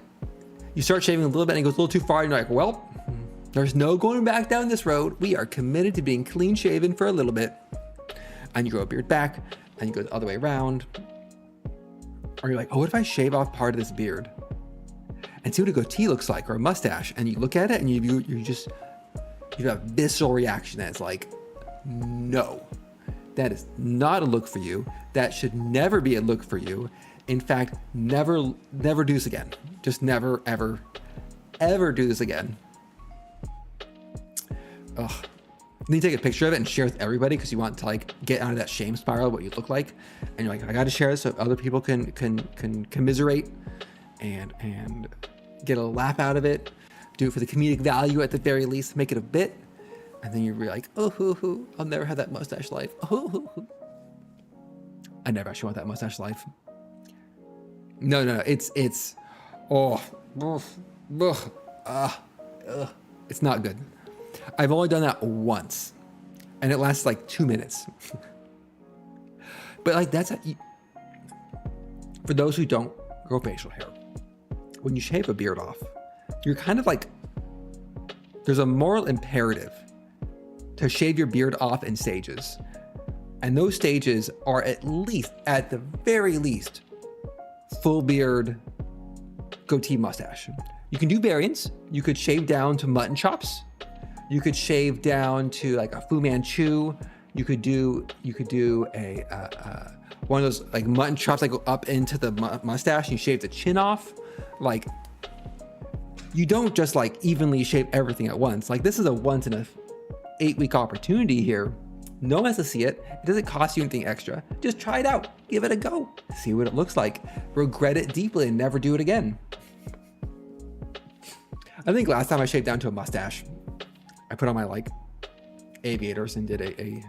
you start shaving a little bit and it goes a little too far and you're like, well, there's no going back down this road. We are committed to being clean shaven for a little bit. And you grow a beard back and you go the other way around. Or you're like, oh, what if I shave off part of this beard and see what a goatee looks like or a mustache? And you look at it and you have a visceral reaction that's like, no, that is not a look for you. That should never be a look for you. In fact, never do this again. Just never, ever do this again. Ugh. Then you take a picture of it and share it with everybody because you want to like get out of that shame spiral of what you look like. And you're like, I got to share this so other people can commiserate and get a laugh out of it. Do it for the comedic value at the very least. Make it a bit. And then you're like, oh, I'll never have that mustache life. Oh, I never actually want that mustache life. No. It's it's not good. I've only done that once, and it lasts like 2 minutes. But like for those who don't grow facial hair, when you shave a beard off, you're kind of like, there's a moral imperative to shave your beard off in stages. And those stages are at the very least, full beard, goatee, mustache. You can do variants. You could shave down to mutton chops. You could shave down to like a Fu Manchu. You could do a one of those like mutton chops that go up into the mustache and you shave the chin off. Like, you don't just like evenly shave everything at once. Like, this is a once in a 8-week opportunity here. No one has to see it. It doesn't cost you anything extra. Just try it out. Give it a go. See what it looks like. Regret it deeply and never do it again. I think last time I shaved down to a mustache, I put on my like aviators and did the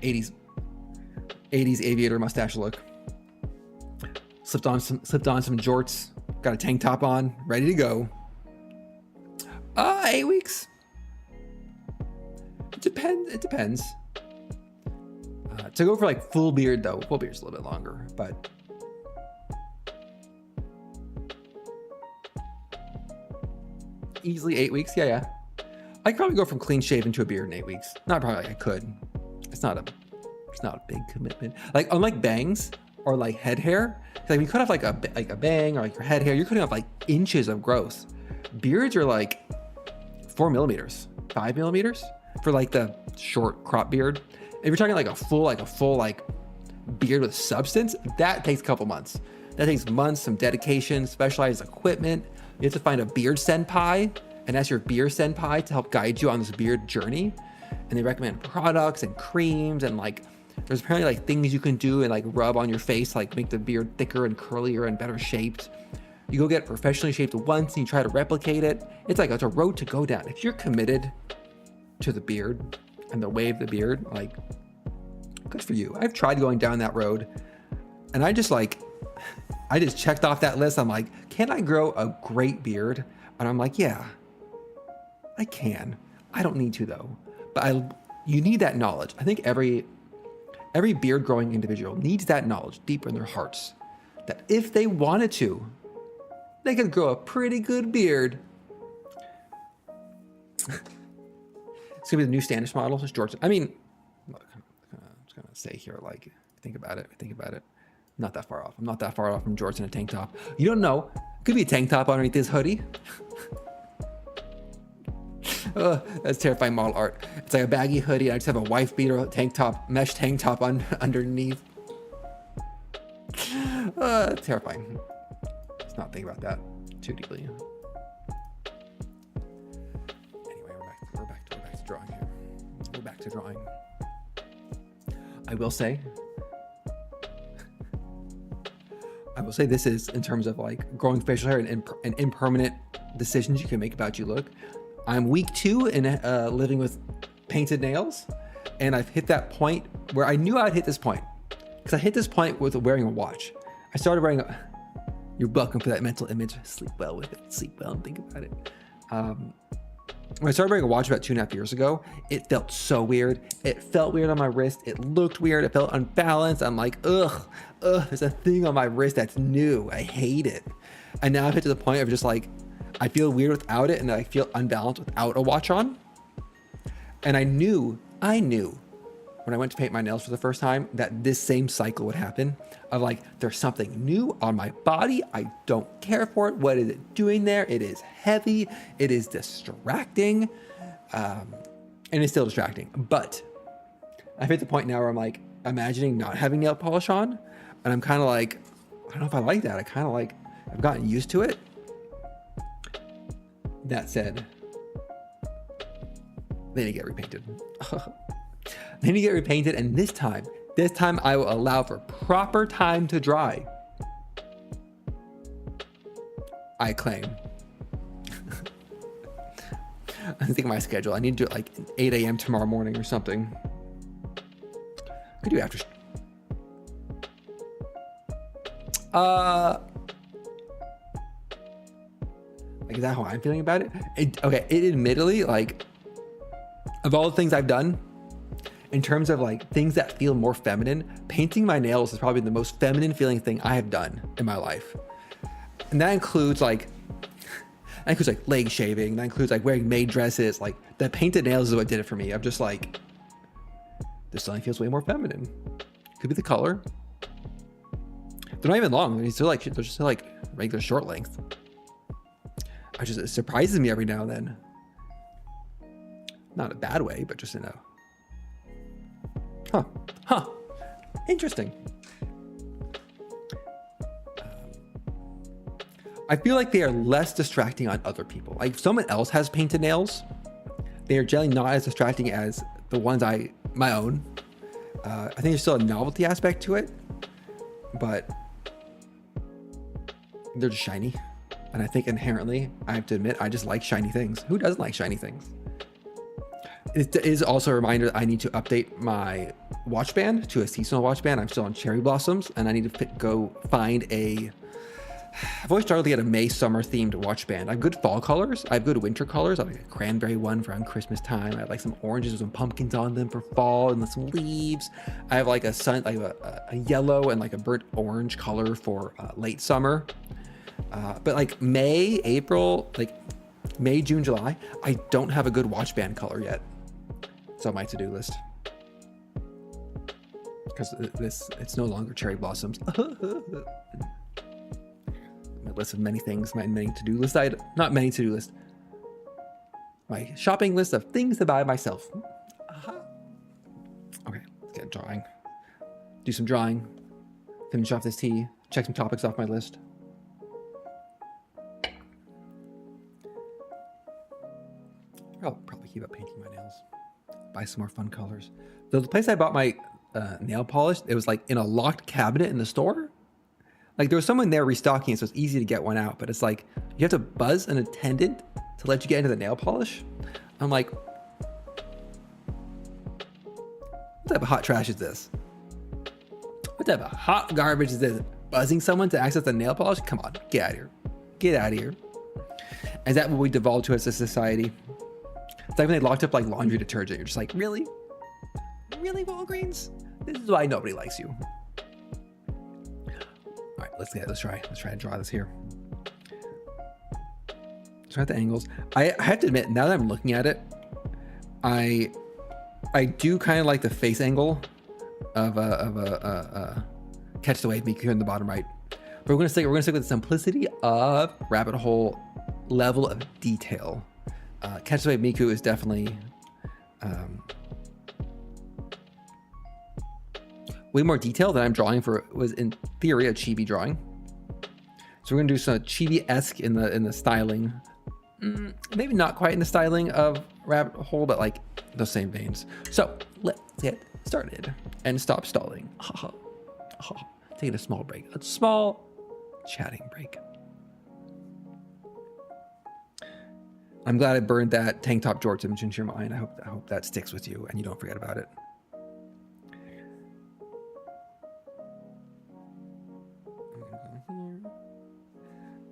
80s aviator mustache look. Slipped on some jorts, got a tank top on, ready to go. 8 weeks. It depends. To go for like full beard though, full beard's a little bit longer, but easily 8 weeks. Yeah. I could probably go from clean shaven to a beard in 8 weeks. Not probably, I could. It's not a big commitment. Like unlike bangs or like head hair, like you could have like a bang or like your head hair, you're cutting off like inches of growth. Beards are like 4 millimeters, 5 millimeters for like the short crop beard. If you're talking like a full beard with substance, that takes a couple months. That takes months, some dedication, specialized equipment. You have to find a beard senpai and ask your beard senpai to help guide you on this beard journey. And they recommend products and creams and like, there's apparently like things you can do and like rub on your face, like make the beard thicker and curlier and better shaped. You go get professionally shaped once and you try to replicate it. It's a road to go down. If you're committed to the beard and the way of the beard, like good for you. I've tried going down that road and I just checked off that list. I'm like, can I grow a great beard? And I'm like, yeah, I can. I don't need to though. But you need that knowledge. I think every beard growing individual needs that knowledge deep in their hearts that if they wanted to, they could grow a pretty good beard. It's gonna be the new Standish model. It's George. I mean, look, I'm just gonna say here, like, think about it. Not that far off. I'm not that far off from George in a tank top. You don't know. Could be a tank top underneath this hoodie. That's terrifying model art. It's like a baggy hoodie. I just have a wife beater tank top, mesh tank top underneath. Terrifying. Let's not think about that too deeply. Anyway, we're back to drawing here. We're back to drawing. I will say this is in terms of like growing facial hair and impermanent decisions you can make about your look. I'm week 2 in living with painted nails, and I've hit that point where I knew I'd hit this point because I hit this point with wearing a watch. I started wearing a. You're welcome for that mental image. Sleep well with it. Sleep well and think about it. When I started wearing a watch about 2.5 years ago, it felt so weird. It felt weird on my wrist. It looked weird. It felt unbalanced. I'm like, ugh, there's a thing on my wrist that's new. I hate it. And now I've hit to the point of just like, I feel weird without it and I feel unbalanced without a watch on. And I knew when I went to paint my nails for the first time that this same cycle would happen of like, there's something new on my body. I don't care for it. What is it doing there? It is heavy. It is distracting. And it's still distracting. But I've hit the point now where I'm like imagining not having nail polish on. And I'm kind of like, I don't know if I like that. I've gotten used to it. That said, they need to get repainted. They need to get repainted, and this time I will allow for proper time to dry. I claim. I'm thinking my schedule. I need to do it like 8 a.m. tomorrow morning or something. Could do after. Like, is that how I'm feeling about it? It admittedly, like, of all the things I've done, in terms of like things that feel more feminine, painting my nails is probably the most feminine feeling thing I have done in my life. And that includes like leg shaving. That includes like wearing maid dresses. Like the painted nails is what did it for me. I'm just like, this something feels way more feminine. Could be the color. They're not even long. They're just like regular short length. It surprises me every now and then. Not in a bad way, but just in a interesting. I feel like they are less distracting on other people. Like if someone else has painted nails, they are generally not as distracting as the ones my own. I think there's still a novelty aspect to it, but they're just shiny. And I think inherently, I have to admit, I just like shiny things. Who doesn't like shiny things? It is also a reminder that I need to update my watch band to a seasonal watch band. I'm still on cherry blossoms, and I need to go find I've always struggled to get a May summer themed watch band. I have good fall colors. I have good winter colors. I have like a cranberry one for around Christmas time. I have like some oranges with some pumpkins on them for fall and some leaves. I have like a yellow and like a burnt orange color for late summer. But like May, April, like May, June, July. I don't have a good watch band color yet. It's on my to-do list. Because it's no longer cherry blossoms. My list of many things, my many to-do list. Not many to-do list. My shopping list of things to buy myself. Okay, let's get drawing. Do some drawing. Finish off this tea. Check some topics off my list. I'll probably keep up painting my nails. Buy some more fun colors. The place I bought my nail polish, it was like in a locked cabinet in the store. Like there was someone there restocking it, so it's easy to get one out. But it's like you have to buzz an attendant to let you get into the nail polish. I'm like, what type of hot trash is this? What type of hot garbage is this? Buzzing someone to access the nail polish? Come on, get out of here. Get out of here. Is that what we devolved to as a society? It's like when they locked up like laundry detergent. You're just like, really? Really, Walgreens? This is why nobody likes you. All right, let's try to draw this here. Try the angles. I have to admit, now that I'm looking at it, I do kind of like the face angle of a Catch the Wave Miku in the bottom right. But we're gonna stick with the simplicity of rabbit hole level of detail. Catch the Wave Miku is definitely way more detail than I'm drawing for. Was in theory a chibi drawing. So we're gonna do some chibi-esque in the styling. Maybe not quite in the styling of rabbit hole, but like the same veins. So let's get started and stop stalling. Taking a small break, a small chatting break. I'm glad I burned that tank top Jorts image into your mind. I hope that sticks with you and you don't forget about it.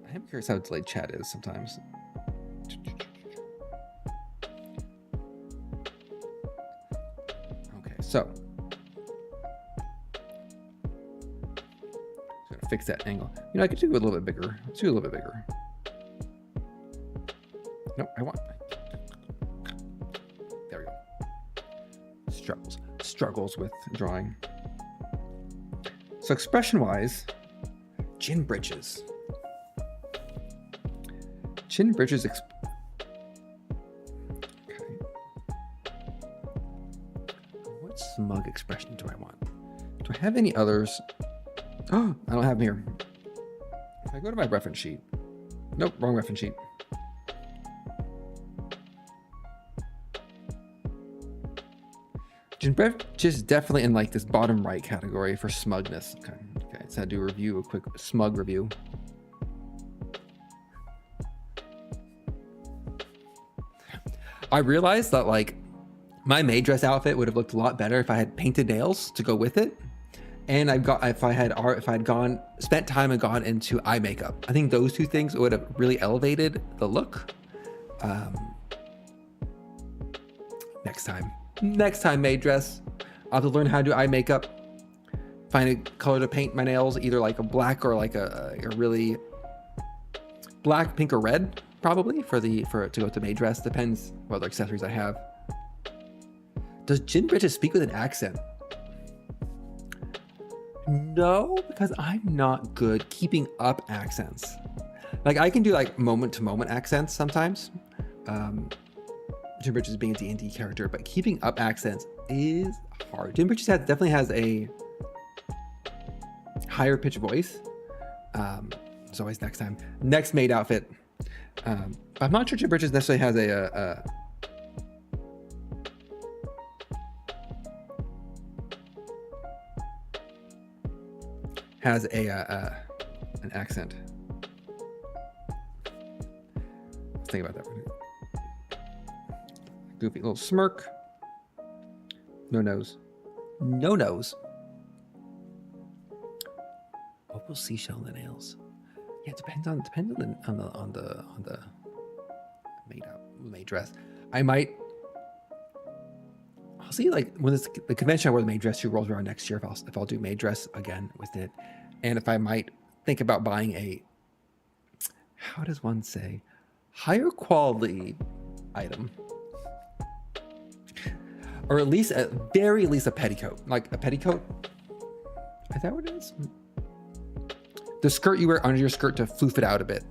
I am curious how delayed chat is sometimes. Okay, so gonna fix that angle. You know, I could do it a little bit bigger. Let's do it a little bit bigger. Nope, there we go. Struggles with drawing. So expression-wise, chin bridges. Chin bridges. Okay. What smug expression do I want? Do I have any others? Oh, I don't have them here. If I go to my reference sheet. Nope, wrong reference sheet. Chin bridges definitely in like this bottom right category for smugness. Okay, so I do a quick smug review. I realized that like my maid dress outfit would have looked a lot better if I had painted nails to go with it, and if I had spent time and gone into eye makeup. I think those two things would have really elevated the look. Next time, maid dress, I'll have to learn how to do eye makeup. Find a color to paint my nails, either like a black or like a really black, pink, or red. Probably for it to go with the maid dress. Depends what other accessories I have. Does chin bridges speak with an accent? No, because I'm not good keeping up accents. Like I can do like moment to moment accents sometimes. Chin bridges being a D&D character, but keeping up accents is hard. Chin bridges definitely has a higher pitched voice. It's always next time. Next maid outfit. I'm not sure Chin bridges necessarily has an accent. Let's think about that one. Goofy little smirk. No nose. No nose. Opal seashell in the nails. Yeah, it depends on the maid dress. I'll see like when the convention I wear the maid dress 2 rolls around next year if I'll do maid dress again with it, and if I might think about buying how does one say, higher quality item, or at least at very least a petticoat. Like a petticoat, is that what it is? The skirt you wear under your skirt to floof it out a bit.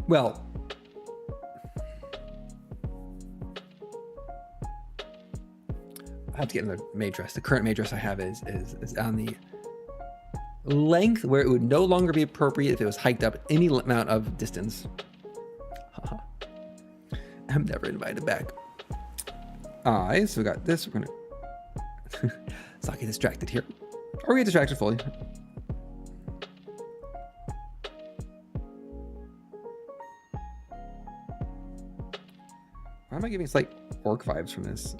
Well, I have to get in the maid dress. The current maid dress I have is on the length where it would no longer be appropriate if it was hiked up any amount of distance. I'm never invited back. So we got this. We're gonna let's not get distracted here. Or we get distracted fully. Why am I getting slight orc vibes from this?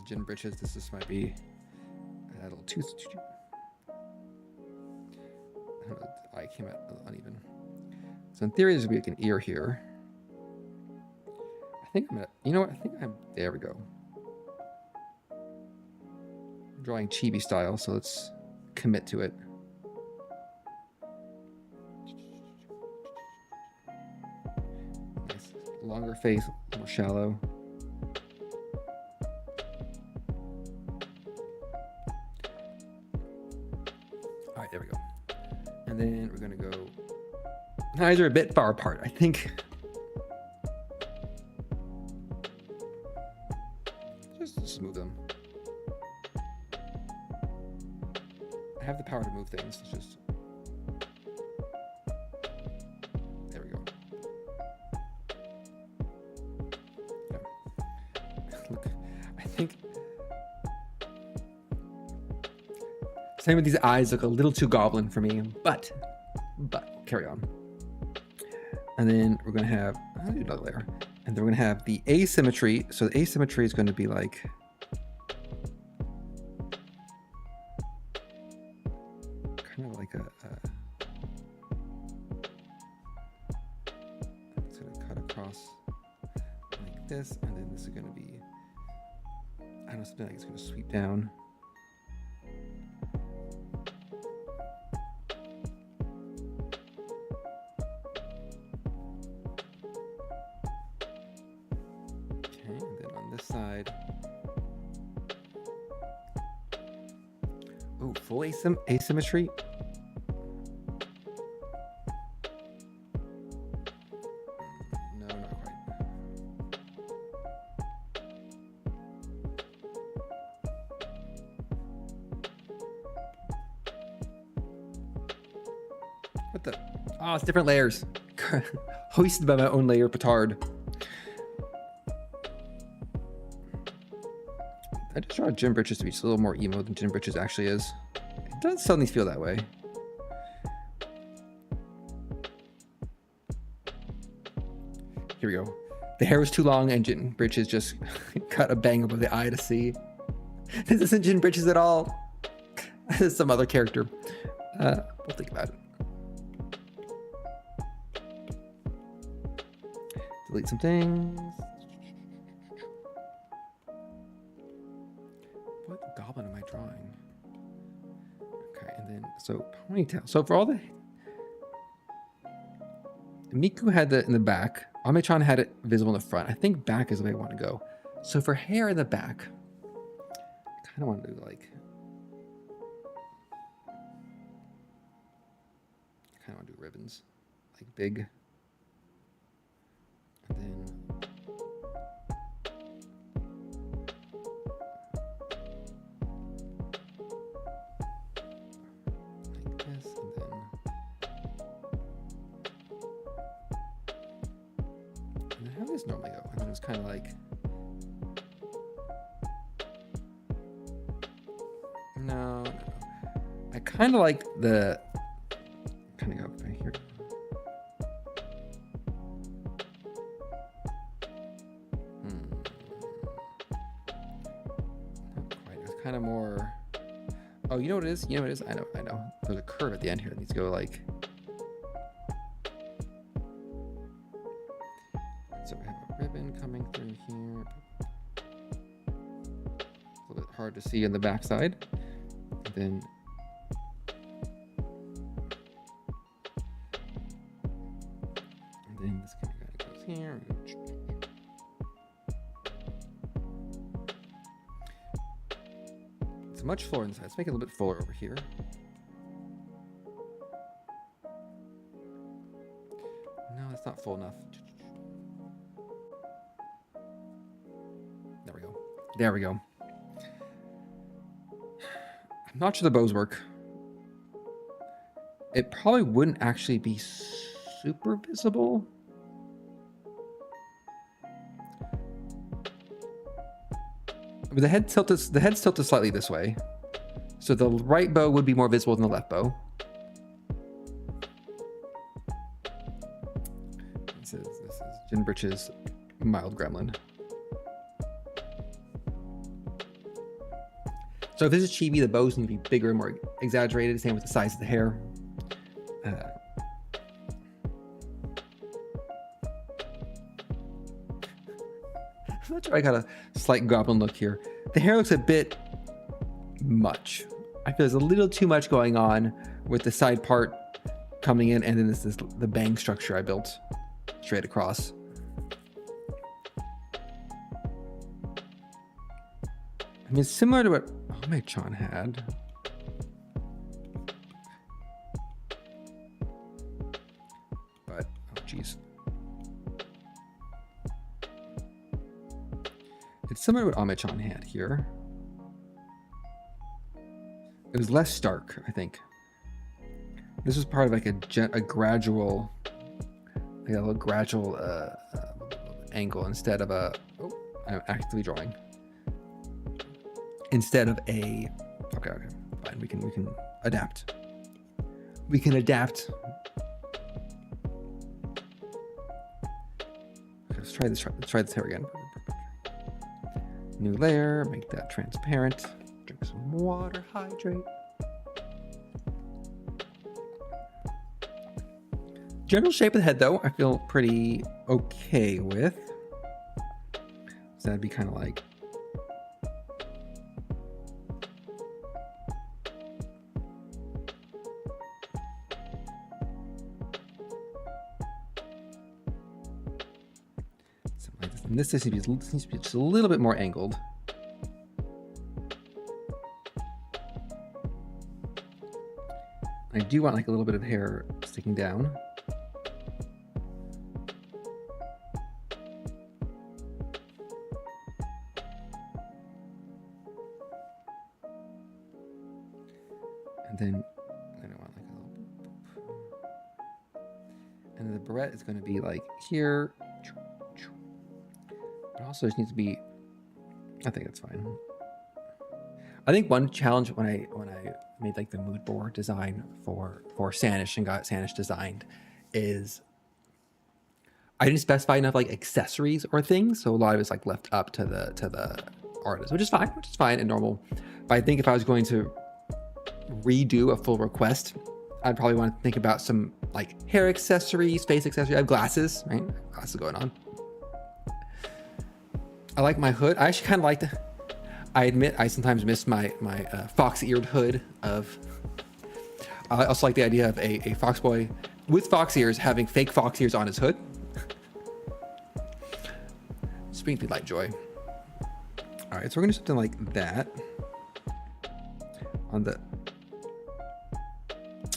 Gin britches. This might be a little too. I came out uneven. So in theory, there's gonna be like an ear here. I think I'm gonna. You know what? I think I'm. There we go. I'm drawing Chibi style, so let's commit to it. Nice, longer face, more shallow. There we go. And then we're gonna go. Eyes are a bit far apart, I think. Just smooth them. I have the power to move things. It's just. There we go. Yeah. Look, I think. Same with these eyes, look a little too goblin for me, but carry on. And then we're gonna have, I'll do another layer. And then we're gonna have the asymmetry. So the asymmetry is gonna be like, kind of like it's gonna cut across like this, and then this is gonna be, I don't know, something like it's gonna sweep down. Side. Oh, full asymmetry. No, not quite. What the? Oh, it's different layers. Hoisted by my own layer petard. I just draw Gin Britches to be just a little more emo than Gin Britches actually is. It doesn't suddenly feel that way. Here we go. The hair was too long and Gin Britches just cut a bang above the eye to see. This isn't Gin Britches at all. This is some other character. We'll think about it. Delete some things. What goblin am I drawing? Okay, and then so ponytail. So for all the Miku had the in the back. Ame-chan had it visible in the front. I think back is the way I want to go. So for hair in the back, I kind of want to do like. I kind of want to do ribbons, like big. And then. How does this normally go? I mean, it's kind of like, no. I kind of like the, kind of go right here. Not quite. It's kind of more. Oh, you know what it is? You know what it is? I know. There's a curve at the end here that needs to go like coming through here. A little bit hard to see on the backside. And then this kind of goes here. It's much fuller inside. Let's make it a little bit fuller over here. No, it's not full enough. There we go. There we go. I'm not sure the bows work. It probably wouldn't actually be super visible. But the head's tilted slightly this way. So the right bow would be more visible than the left bow. This is Jin Britch's mild gremlin. So if this is Chibi, the bows need to be bigger and more exaggerated. Same with the size of the hair. I'm not sure I got a slight goblin look here. The hair looks a bit much. I feel there's a little too much going on with the side part coming in, and then this is the bang structure I built straight across. I mean, it's similar to what Ome-chan had. But, oh geez. It's similar to what Ome-chan had here. It was less stark, I think. This was part of like a gradual, like a little gradual angle instead of a. Oh, I'm actively drawing. Instead of a. Okay, fine. We can adapt. We can adapt. Okay, let's try this. Let's try this here again. New layer. Make that transparent. Drink some water. Hydrate. General shape of the head, though, I feel pretty okay with. So that'd be kind of like. Something like this. And this needs to be just a little bit more angled. I do want like a little bit of hair sticking down. And then I want like a little, and then the barrette is going to be like here. But also just needs to be. I think that's fine. I think one challenge when I made like the mood board design for Sanish and got Sanish designed is I didn't specify enough like accessories or things, so a lot of it's like left up to the artist, which is fine and normal. But I think if I was going to redo a full request, I'd probably want to think about some like hair accessories, face accessories. I have glasses, right? Glasses going on. I like my hood. I actually kind of like the. I admit I sometimes miss my fox-eared hood of. I also like the idea of a fox boy with fox ears having fake fox ears on his hood. Just brings me light joy. All right, so we're gonna do something like that on the.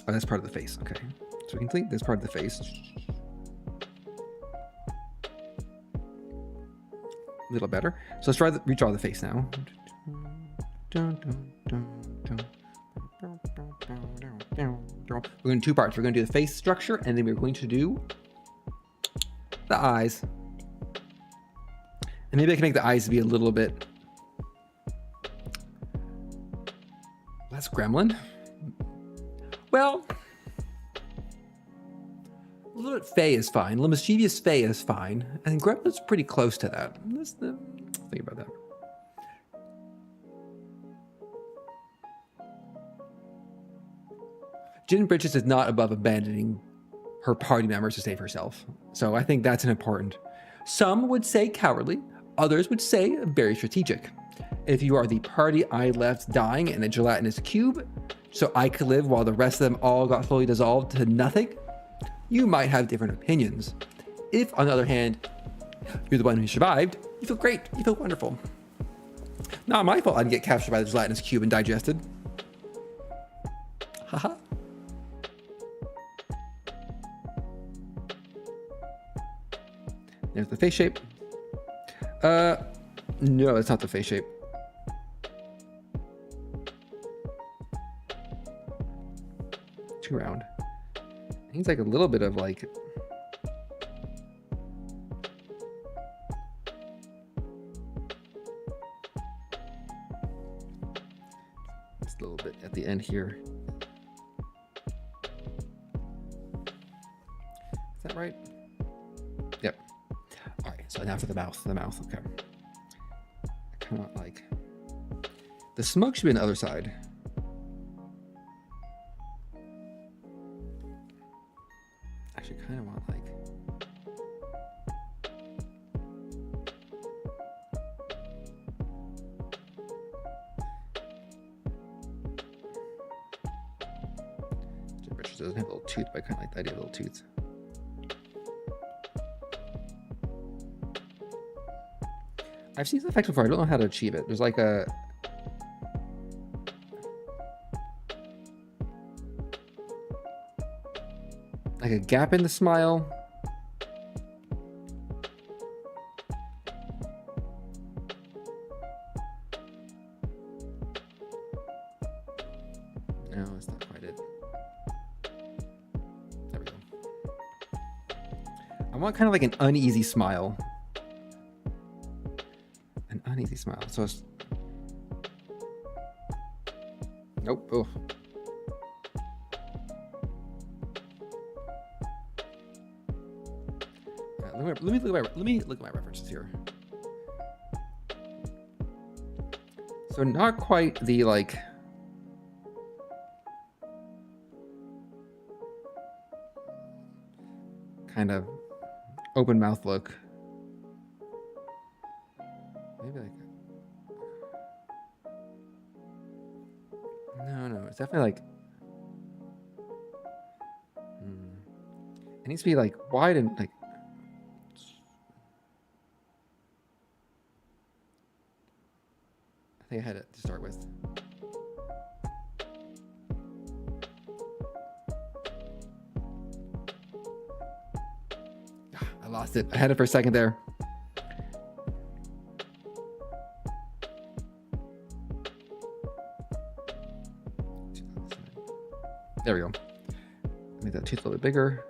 Oh, that's part of the face. Okay, so we can delete this part of the face. A little better. So let's redraw the face now. We're going to do two parts. We're going to do the face structure, and then we're going to do the eyes. And maybe I can make the eyes be a little bit less gremlin. Well, a little bit Fey is fine. A little mischievous Fey is fine. I think gremlin's pretty close to that. Let's think about that. Jin Bridges is not above abandoning her party members to save herself. So I think that's an important. Some would say cowardly, others would say very strategic. If you are the party I left dying in a gelatinous cube, so I could live while the rest of them all got slowly dissolved to nothing, you might have different opinions. If, on the other hand, you're the one who survived, you feel great, you feel wonderful. Not my fault I didn't get captured by the gelatinous cube and digested. Haha. There's the face shape. No, it's not the face shape. Too round. Needs like a little bit of like. Just a little bit at the end here. Is that right? Yep. All right, so now for the mouth. The mouth, okay. I kind of like. The smoke should be on the other side. Actually, kind of want like. Richard doesn't have a little tooth, but I kind of like the idea of little tooth. I've seen this effect before. I don't know how to achieve it. There's like a gap in the smile. No, that's not quite it. There we go. I want kind of like an uneasy smile. An uneasy smile. So it's... Nope. Oh. Let me look at my references here. So not quite the like kind of open mouth look. Maybe like no, it's definitely like it needs to be like wide and like I think I had it to start with. I lost it. I had it for a second there. There we go. Make that tooth a little bit bigger.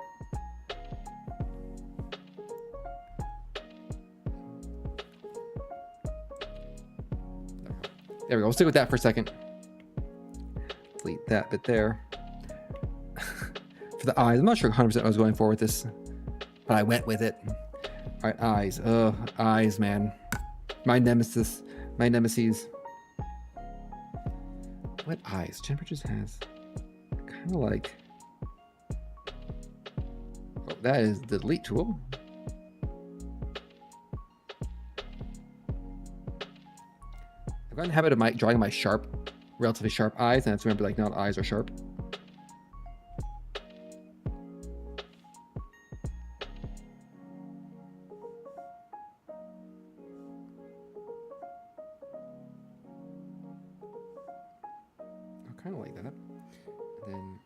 There we go. We'll stick with that for a second. Delete that bit there. For the eyes, I'm not sure 100% what I was going for with this, but I went with it. All right, eyes. Eyes, man. My nemesis. My nemesis. What eyes? Temperatures has kind of like. Oh, that is the delete tool. I've gotten in the habit of drawing my sharp, relatively sharp eyes, and I have to remember like not eyes are sharp. I kind of like that. And then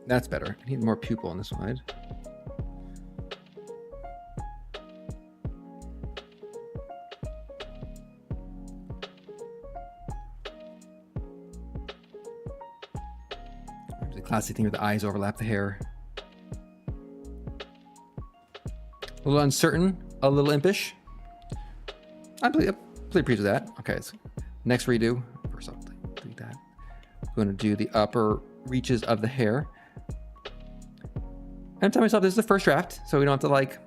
that's better. I need more pupil on this side. The classic thing where the eyes overlap the hair. A little uncertain, a little impish. I'm pretty pleased with that. Okay, so next redo. First off, delete that. I'm going to do the upper reaches of the hair. I'm telling myself this is the first draft, so we don't have to like.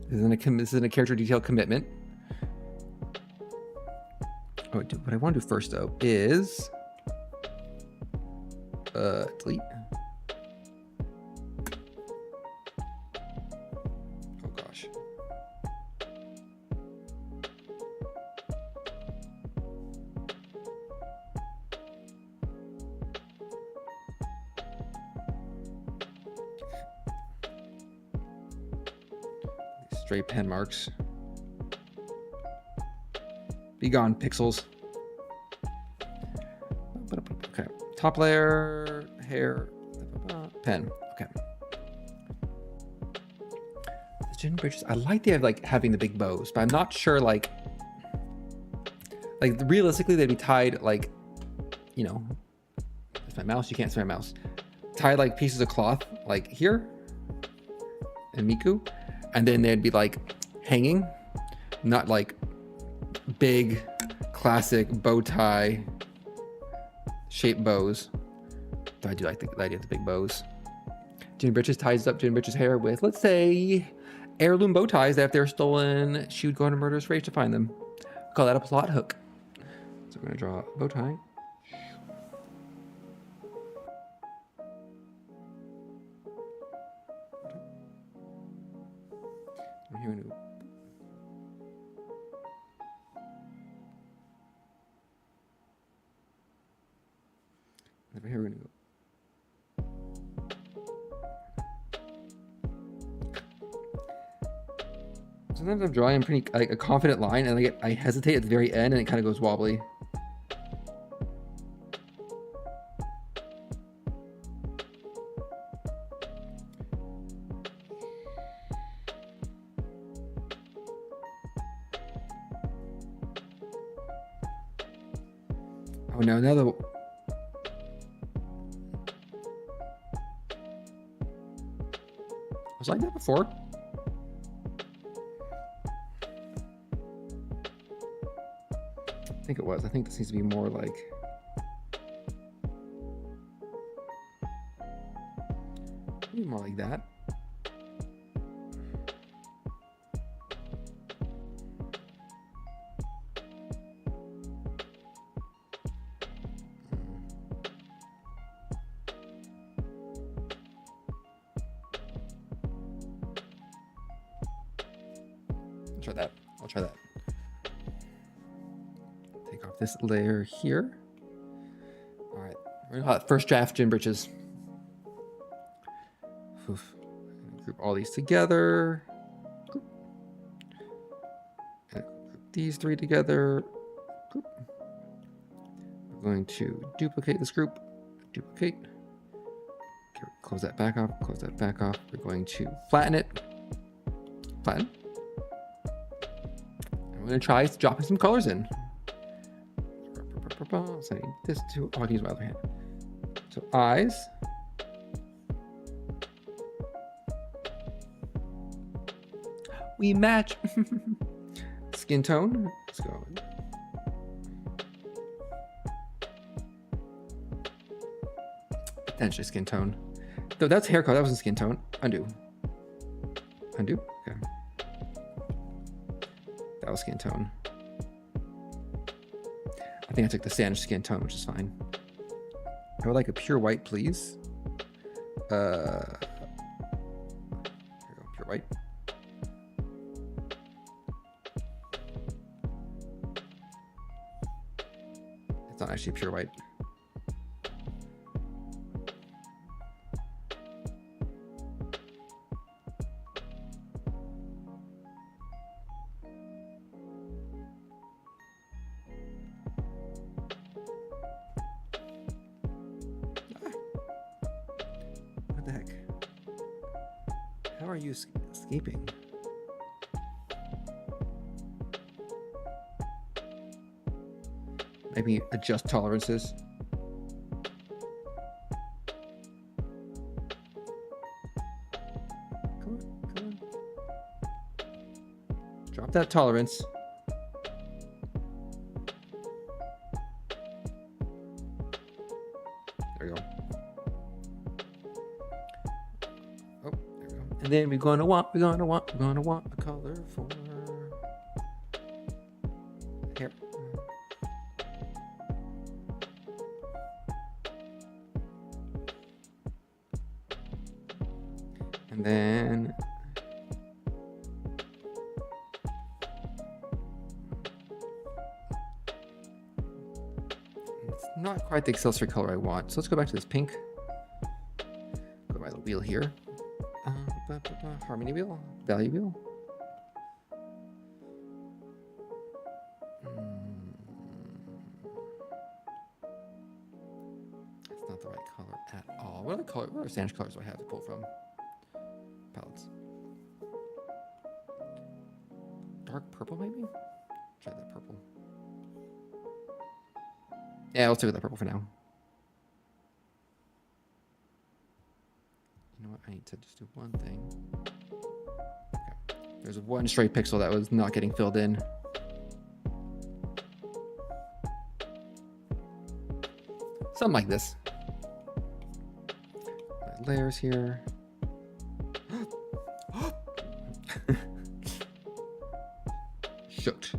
This isn't a character detail commitment. Oh, what I want to do first though is delete. Oh gosh. Stray pen marks. Be gone, pixels. Okay. Top layer, hair, pen. Okay. The gin bridges. I like the idea of like having the big bows, but I'm not sure like realistically they'd be tied like, you know, that's my mouse. You can't see my mouse. Tied like pieces of cloth like here and Miku, and then they'd be like hanging, not like big classic bow tie shaped bows. I do like the idea of the big bows. Gin Britches ties up Gin Britches hair with, let's say, heirloom bow ties that if they're stolen, she would go on a murderous rage to find them. Call that a plot hook. So we're gonna draw a bow tie. And here we go. Over here we're gonna go. Sometimes I'm drawing pretty like a confident line, and I hesitate at the very end, and it kind of goes wobbly. Oh no! Now the was like that before? I think it was. I think this needs to be more like maybe more like that. I'll try that. Take off this layer here. All right, we're gonna first draft Gin Britches. Group all these together. And group these three together. Group. We're going to duplicate this group. Duplicate. Okay, close that back off. Close that back off. We're going to flatten it. Flatten. I'm going to try dropping some colors in. So I need this to, oh, I can use my other hand. So eyes. We match. Skin tone. Let's go. Potentially skin tone. Though that's hair color. That wasn't skin tone. Undo. Undo. Okay. That was skin tone. I think I took the standard skin tone, which is fine. I would like a pure white, please. Here we go, pure white. It's not actually pure white. What the heck? How are you escaping? Maybe adjust tolerances. Drop that tolerance. There we go. Oh, there we go. And then we're gonna want a color for hair. And then it's not quite the accessory color I want. So let's go back to this pink. Go by the wheel here. Harmony wheel, value wheel. It's not the right color at all. What other standard colors do I have to pull from? Palettes. Dark purple, maybe? Try that purple. Yeah, let's do that purple for now. You know what? I need to just do one thing. Okay. There's one stray pixel that was not getting filled in. Something like this. My layers here. Shooked.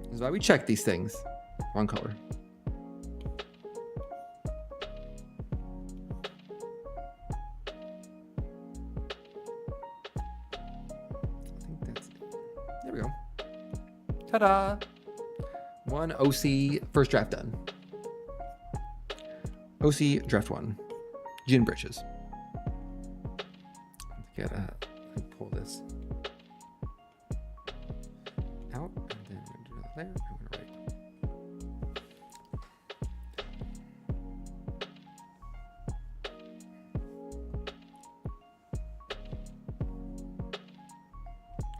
This is why we check these things. Wrong color. I think that's it. There we go. Ta-da! One OC first draft done. OC draft 1. Gin britches. Gotta pull this out and then do another layer. I'm gonna write.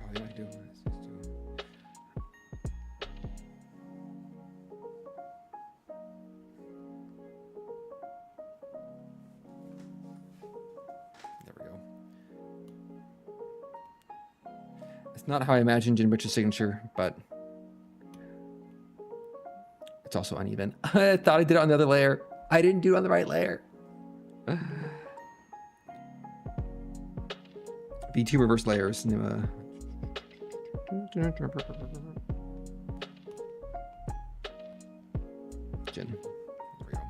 Oh, you might do this. There we go. It's not how I imagined Jin Butch's signature, but it's also uneven. I thought I did it on the other layer. I didn't do it on the right layer. B2 reverse layers. Jin. There we go.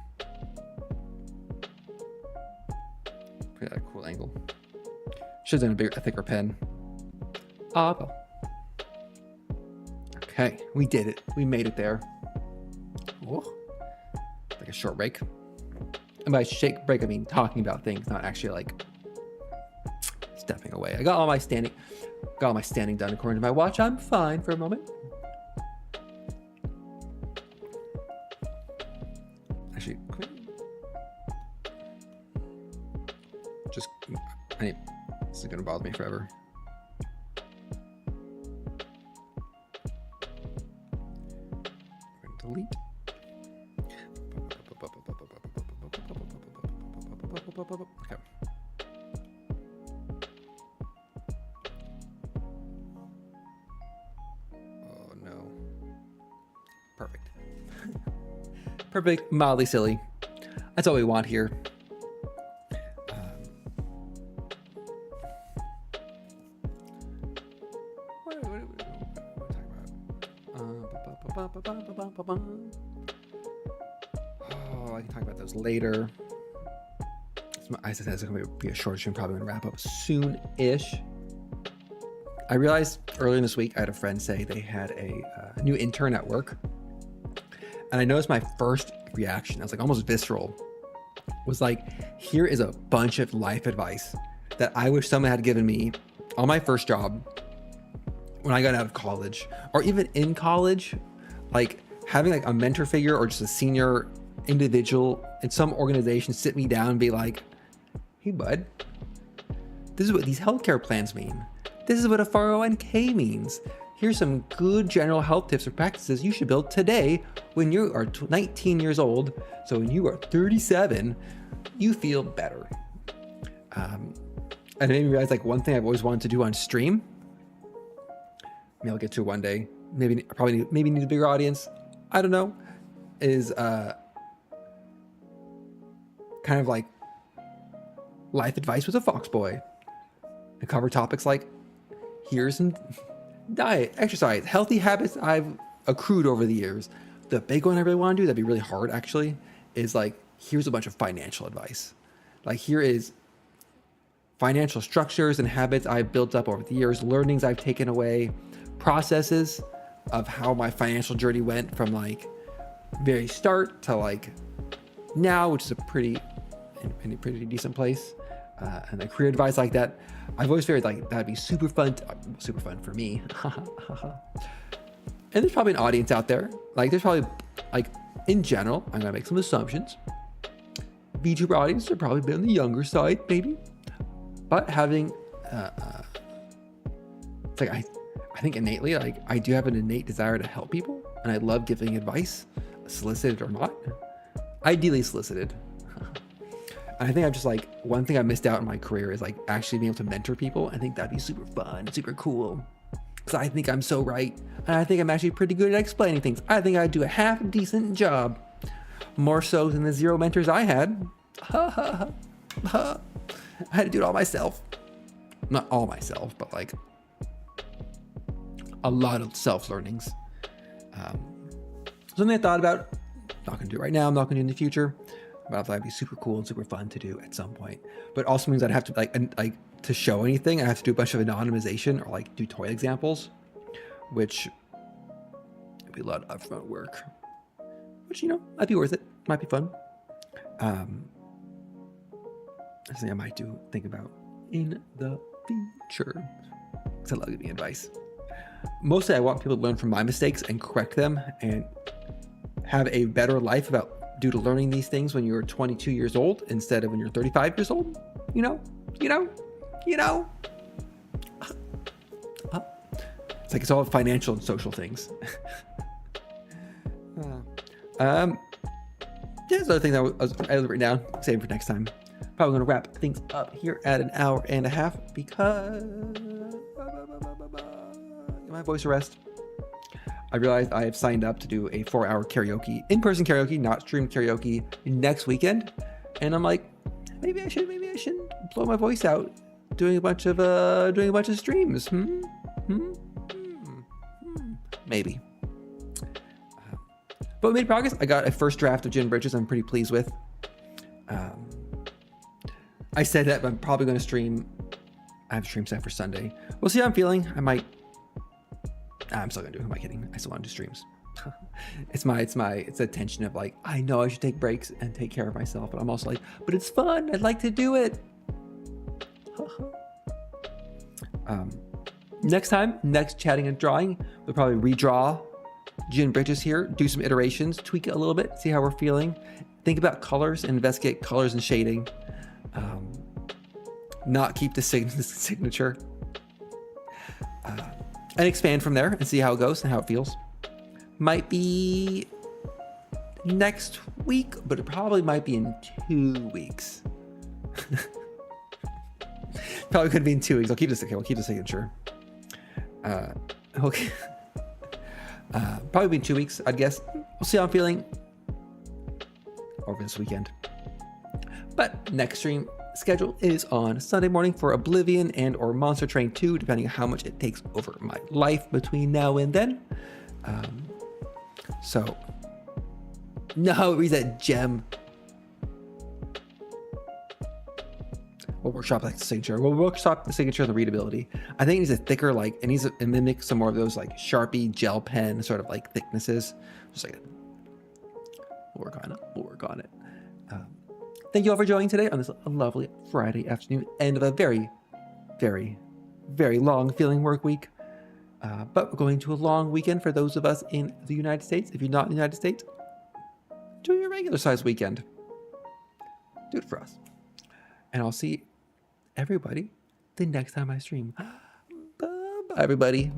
Pretty at a cool angle. Should have done a thicker pen. Well. Okay, we did it. We made it there. Whoa. Like a short break. And by shake break, I mean talking about things, not actually like stepping away. I got all my standing done according to my watch. I'm fine for a moment. Actually, this is gonna bother me forever. Delete. Okay. Oh no. Perfect. Perfect, mildly silly. That's all we want here. What are we talking about? Oh, I can talk about those later. I said it's going to be a short stream, probably going to wrap up soon-ish. I realized earlier this week, I had a friend say they had a new intern at work. And I noticed my first reaction, I was like almost visceral, was like, here is a bunch of life advice that I wish someone had given me on my first job when I got out of college, or even in college, like having like a mentor figure or just a senior individual in some organization sit me down and be like, hey bud, this is what these healthcare plans mean. This is what a 401k means. Here's some good general health tips or practices you should build today when you are 19 years old. So when you are 37, you feel better. And it made me realize like one thing I've always wanted to do on stream. Maybe I'll get to it one day. Maybe need a bigger audience. I don't know. Is kind of like life advice with a fox boy. And cover topics like here's some diet, exercise, healthy habits I've accrued over the years. The big one I really want to do, that'd be really hard actually, is like here's a bunch of financial advice. Like here is financial structures and habits I've built up over the years, learnings I've taken away, processes of how my financial journey went from like very start to like now, which is in a pretty decent place. And the career advice like that, I've always figured like that'd be super fun for me. And there's probably an audience out there. Like there's probably like in general, I'm gonna make some assumptions. VTuber audience are probably been on the younger side, maybe. But having, it's like I think innately, like I do have an innate desire to help people, and I love giving advice, solicited or not. Ideally solicited. And I think I'm just like, one thing I missed out in my career is like actually being able to mentor people. I think that'd be super fun, super cool. Because I think I'm so right. And I think I'm actually pretty good at explaining things. I think I'd do a half decent job. More so than the 0 mentors I had. I had to do it all myself. Not all myself, but like a lot of self-learnings. Something I thought about, not gonna do it right now, I'm not gonna do it in the future. But I thought it'd be super cool and super fun to do at some point. But also means I'd have to like to show anything, I have to do a bunch of anonymization or like do toy examples, which would be a lot of upfront work. Which, you know, might be worth it. Might be fun. Something I might think about in the future. Because I love giving advice. Mostly I want people to learn from my mistakes and correct them and have a better life due to learning these things when you're 22 years old instead of when you're 35 years old. You know. It's like it's all financial and social things. There's other things I wrote down, saving for next time. Probably gonna wrap things up here at an hour and a half because my voice arrest. I realized I have signed up to do a 4-hour karaoke, in-person karaoke, not stream karaoke, next weekend, and I'm like, maybe I should blow my voice out doing a bunch of streams. Maybe. But we made progress. I got a first draft of Gin Bridges I'm pretty pleased with. I said that, but I'm probably going to stream. I have a stream set for Sunday. We'll see how I'm feeling. I'm still going to do it. Who am I kidding? I still want to do streams. It's a tension of like, I know I should take breaks and take care of myself, but I'm also like, but it's fun. I'd like to do it. Next chatting and drawing, we'll probably redraw Gin Bridges here, do some iterations, tweak it a little bit, see how we're feeling. Think about colors and investigate colors and shading. Not keep the signature. And expand from there and see how it goes and how it feels. Might be next week, but it probably might be in 2 weeks. Probably could be in 2 weeks. We'll keep the signature. Okay. Probably be in 2 weeks, I'd guess. We'll see how I'm feeling over this weekend. But next stream schedule is on Sunday morning for Oblivion and or Monster Train 2, depending on how much it takes over my life between now and then. So, no, reset gem. We'll workshop like the signature. We'll workshop the signature and the readability. I think it needs a thicker, like, it needs to mimic some more of those like Sharpie gel pen sort of like thicknesses. Just like, we'll work on it. Thank you all for joining today on this lovely Friday afternoon, end of a very, very, very long feeling work week. But we're going to a long weekend for those of us in the United States. If you're not in the United States, do your regular size weekend. Do it for us. And I'll see everybody the next time I stream. Bye, everybody.